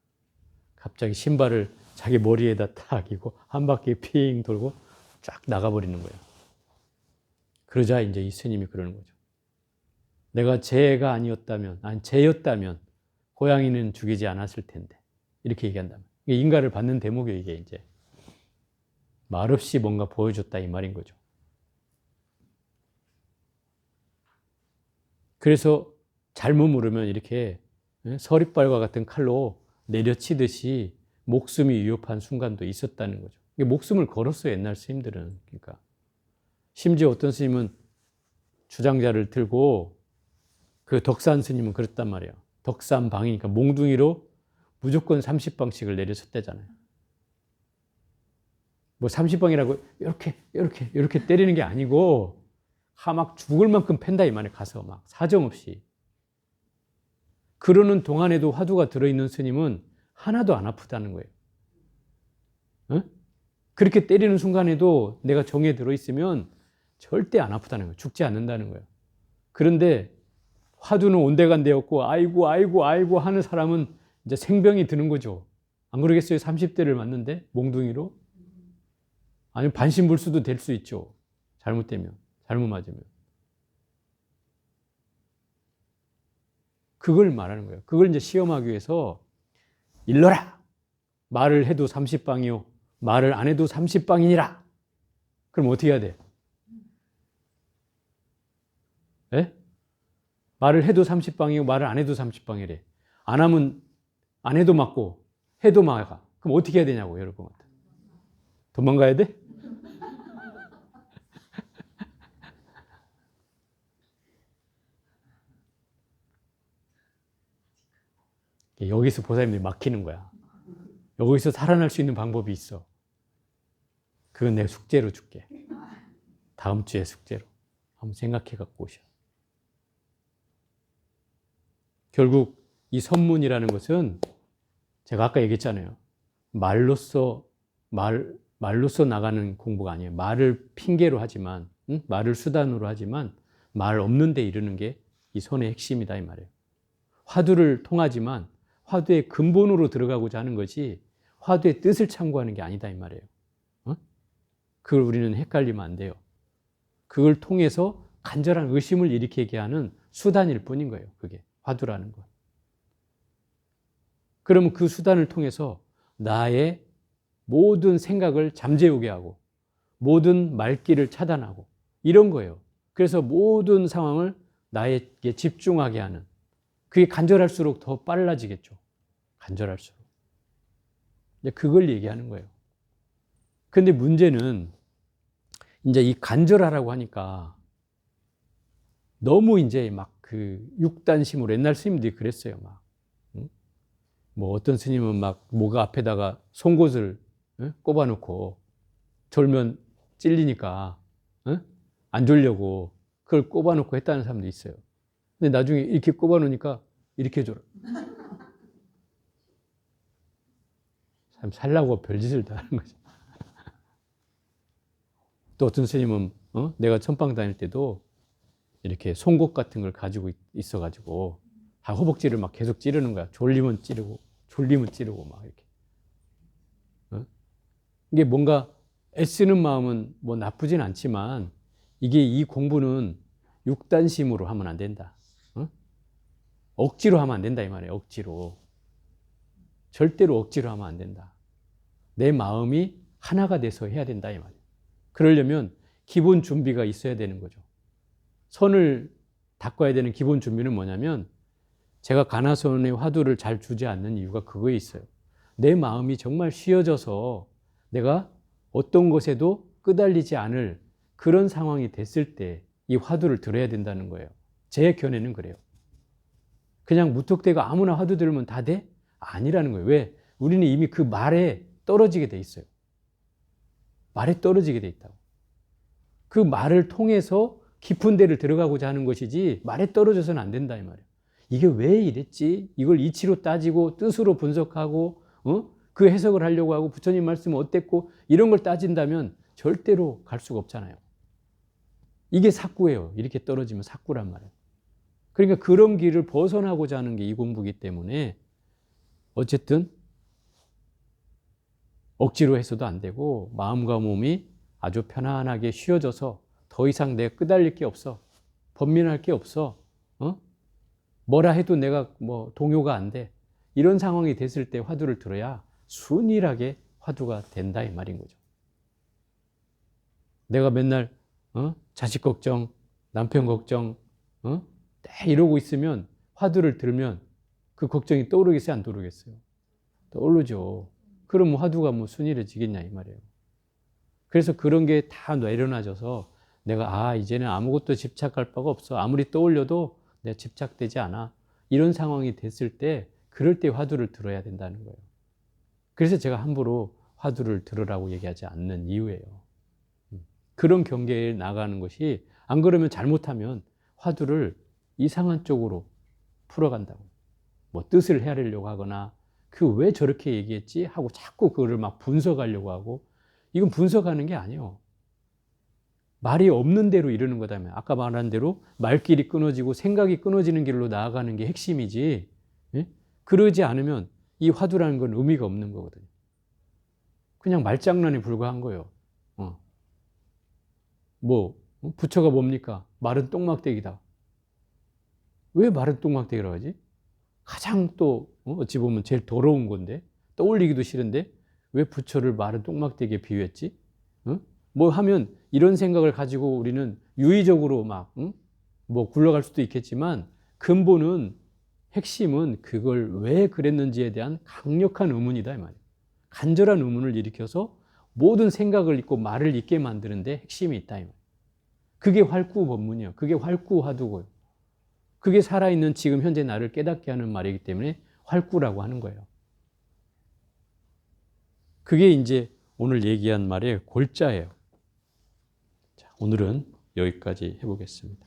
갑자기 신발을 자기 머리에다 탁 이고 한 바퀴 핑 돌고 쫙 나가버리는 거예요. 그러자 이제 이 스님이 그러는 거죠. 내가 쟤가 아니었다면, 아니 쟤였다면 고양이는 죽이지 않았을 텐데. 이렇게 얘기한다면. 인가를 받는 대목이에요, 이게 이제. 말없이 뭔가 보여줬다 이 말인 거죠. 그래서 잘못 물으면 이렇게 서리발과 같은 칼로 내려치듯이 목숨이 위협한 순간도 있었다는 거죠. 목숨을 걸었어요, 옛날 스님들은. 그러니까 심지어 어떤 스님은 주장자를 들고 그 덕산 스님은 그랬단 말이에요. 덕산 방이니까 몽둥이로 무조건 30방씩을 내려쳤대잖아요. 뭐 30방이라고 이렇게 때리는 게 아니고 막 죽을 만큼 팬다 이 말에 가서 막 사정없이. 그러는 동안에도 화두가 들어있는 스님은 하나도 안 아프다는 거예요. 그렇게 때리는 순간에도 내가 정에 들어있으면 절대 안 아프다는 거예요. 죽지 않는다는 거예요. 그런데 화두는 온데간데 없고 아이고 하는 사람은 이제 생병이 드는 거죠. 안 그러겠어요? 30대를 맞는데 몽둥이로? 아니면 반신불수도 될 수 있죠. 잘못되면. 잘못 맞으면. 그걸 말하는 거예요. 그걸 이제 시험하기 위해서 일러라. 말을 해도 30방이요. 말을 안 해도 30방이니라. 그럼 어떻게 해야 돼? 예? 말을 해도 30방이고 말을 안 해도 30방이래. 안 하면 안 해도 맞고 해도 막아. 그럼 어떻게 해야 되냐고 여러분. 도망가야 돼? 여기서 보살님들이 막히는 거야. 여기서 살아날 수 있는 방법이 있어. 그건 내 숙제로 줄게. 다음 주에 숙제로. 한번 생각해 갖고 오셔. 결국 이 선문이라는 것은 제가 아까 얘기했잖아요. 말로써 나가는 공부가 아니에요. 말을 핑계로 하지만, 말을 수단으로 하지만 말 없는 데 이르는 게 이 선의 핵심이다 이 말이에요. 화두를 통하지만 화두의 근본으로 들어가고자 하는 것이 화두의 뜻을 참고하는 게 아니다 이 말이에요. 그걸 우리는 헷갈리면 안 돼요. 그걸 통해서 간절한 의심을 일으키게 하는 수단일 뿐인 거예요. 그게 화두라는 것. 그러면 그 수단을 통해서 나의 모든 생각을 잠재우게 하고 모든 말귀를 차단하고 이런 거예요. 그래서 모든 상황을 나에게 집중하게 하는, 그게 간절할수록 더 빨라지겠죠. 간절할수록. 그걸 얘기하는 거예요. 근데 문제는 이제 이 간절하라고 하니까 너무 이제 막 그 육단심으로 옛날 스님들이 그랬어요. 막. 응? 뭐 어떤 스님은 막 목 앞에다가 송곳을 꼽아놓고 졸면 찔리니까 안 졸려고 그걸 꼽아놓고 했다는 사람도 있어요. 근데 나중에 이렇게 꼽아놓으니까 이렇게 졸아. 참 살라고 별짓을 다 하는 거죠. 또 어떤 스님은 내가 천방 다닐 때도 이렇게 송곳 같은 걸 가지고 있어가지고 다 허벅지를 막 계속 찌르는 거야. 졸리면 찌르고 졸리면 찌르고 막 이렇게. 이게 뭔가 애쓰는 마음은 뭐 나쁘진 않지만 이게 이 공부는 육단심으로 하면 안 된다. 억지로 하면 안 된다 이 말이에요. 억지로. 절대로 억지로 하면 안 된다. 내 마음이 하나가 돼서 해야 된다 이 말이에요. 그러려면 기본 준비가 있어야 되는 거죠. 선을 닦아야 되는 기본 준비는 뭐냐면 제가 가나선의 화두를 잘 주지 않는 이유가 그거에 있어요. 내 마음이 정말 쉬어져서 내가 어떤 것에도 끄달리지 않을 그런 상황이 됐을 때 이 화두를 들어야 된다는 거예요. 제 견해는 그래요. 그냥 무턱대고 아무나 화두 들으면 다 돼? 아니라는 거예요. 왜? 우리는 이미 그 말에 떨어지게 돼 있어요. 말에 떨어지게 돼 있다고. 그 말을 통해서 깊은 데를 들어가고자 하는 것이지 말에 떨어져서는 안 된다 이 말이에요. 이게 왜 이랬지? 이걸 이치로 따지고 뜻으로 분석하고 그 해석을 하려고 하고 부처님 말씀은 어땠고 이런 걸 따진다면 절대로 갈 수가 없잖아요. 이게 사구예요. 이렇게 떨어지면 사구란 말이에요. 그러니까 그런 길을 벗어나고자 하는 게 이 공부이기 때문에 어쨌든 억지로 해서도 안 되고 마음과 몸이 아주 편안하게 쉬어져서 더 이상 내가 끄달릴 게 없어. 번민할 게 없어. 뭐라 해도 내가 뭐 동요가 안 돼. 이런 상황이 됐을 때 화두를 들어야 순일하게 화두가 된다 이 말인 거죠. 내가 맨날 자식 걱정, 남편 걱정 이러고 있으면 화두를 들으면 그 걱정이 떠오르겠어요? 안 떠오르겠어요? 떠오르죠. 그럼 화두가 뭐 순일해지겠냐 이 말이에요. 그래서 그런 게 다 내려놔져서 내가 이제는 아무것도 집착할 바가 없어. 아무리 떠올려도 내가 집착되지 않아. 이런 상황이 됐을 때 그럴 때 화두를 들어야 된다는 거예요. 그래서 제가 함부로 화두를 들으라고 얘기하지 않는 이유예요. 그런 경계에 나가는 것이 안 그러면 잘못하면 화두를 이상한 쪽으로 풀어간다고. 뭐 뜻을 헤아리려고 하거나 그 왜 저렇게 얘기했지 하고 자꾸 그거를 막 분석하려고 하고 이건 분석하는 게 아니에요. 말이 없는 대로 이러는 거다면 아까 말한 대로 말길이 끊어지고 생각이 끊어지는 길로 나아가는 게 핵심이지 예? 그러지 않으면 이 화두라는 건 의미가 없는 거거든요. 그냥 말장난에 불과한 거예요. 부처가 뭡니까? 마른 똥막대기다. 왜 마른 똥막대기라고 하지? 가장 또 어찌 보면 제일 더러운 건데 떠올리기도 싫은데 왜 부처를 마른 똥막대기에 비유했지? 뭐 하면 이런 생각을 가지고 우리는 유의적으로 뭐 굴러갈 수도 있겠지만 근본은 핵심은 그걸 왜 그랬는지에 대한 강력한 의문이다 이 말이에요. 간절한 의문을 일으켜서 모든 생각을 잊고 말을 잊게 만드는데 핵심이 있다 이 말이에요. 그게 활구 법문이에요. 그게 활구 화두고요. 그게 살아있는 지금 현재 나를 깨닫게 하는 말이기 때문에 활구라고 하는 거예요. 그게 이제 오늘 얘기한 말의 골자예요. 자, 오늘은 여기까지 해보겠습니다.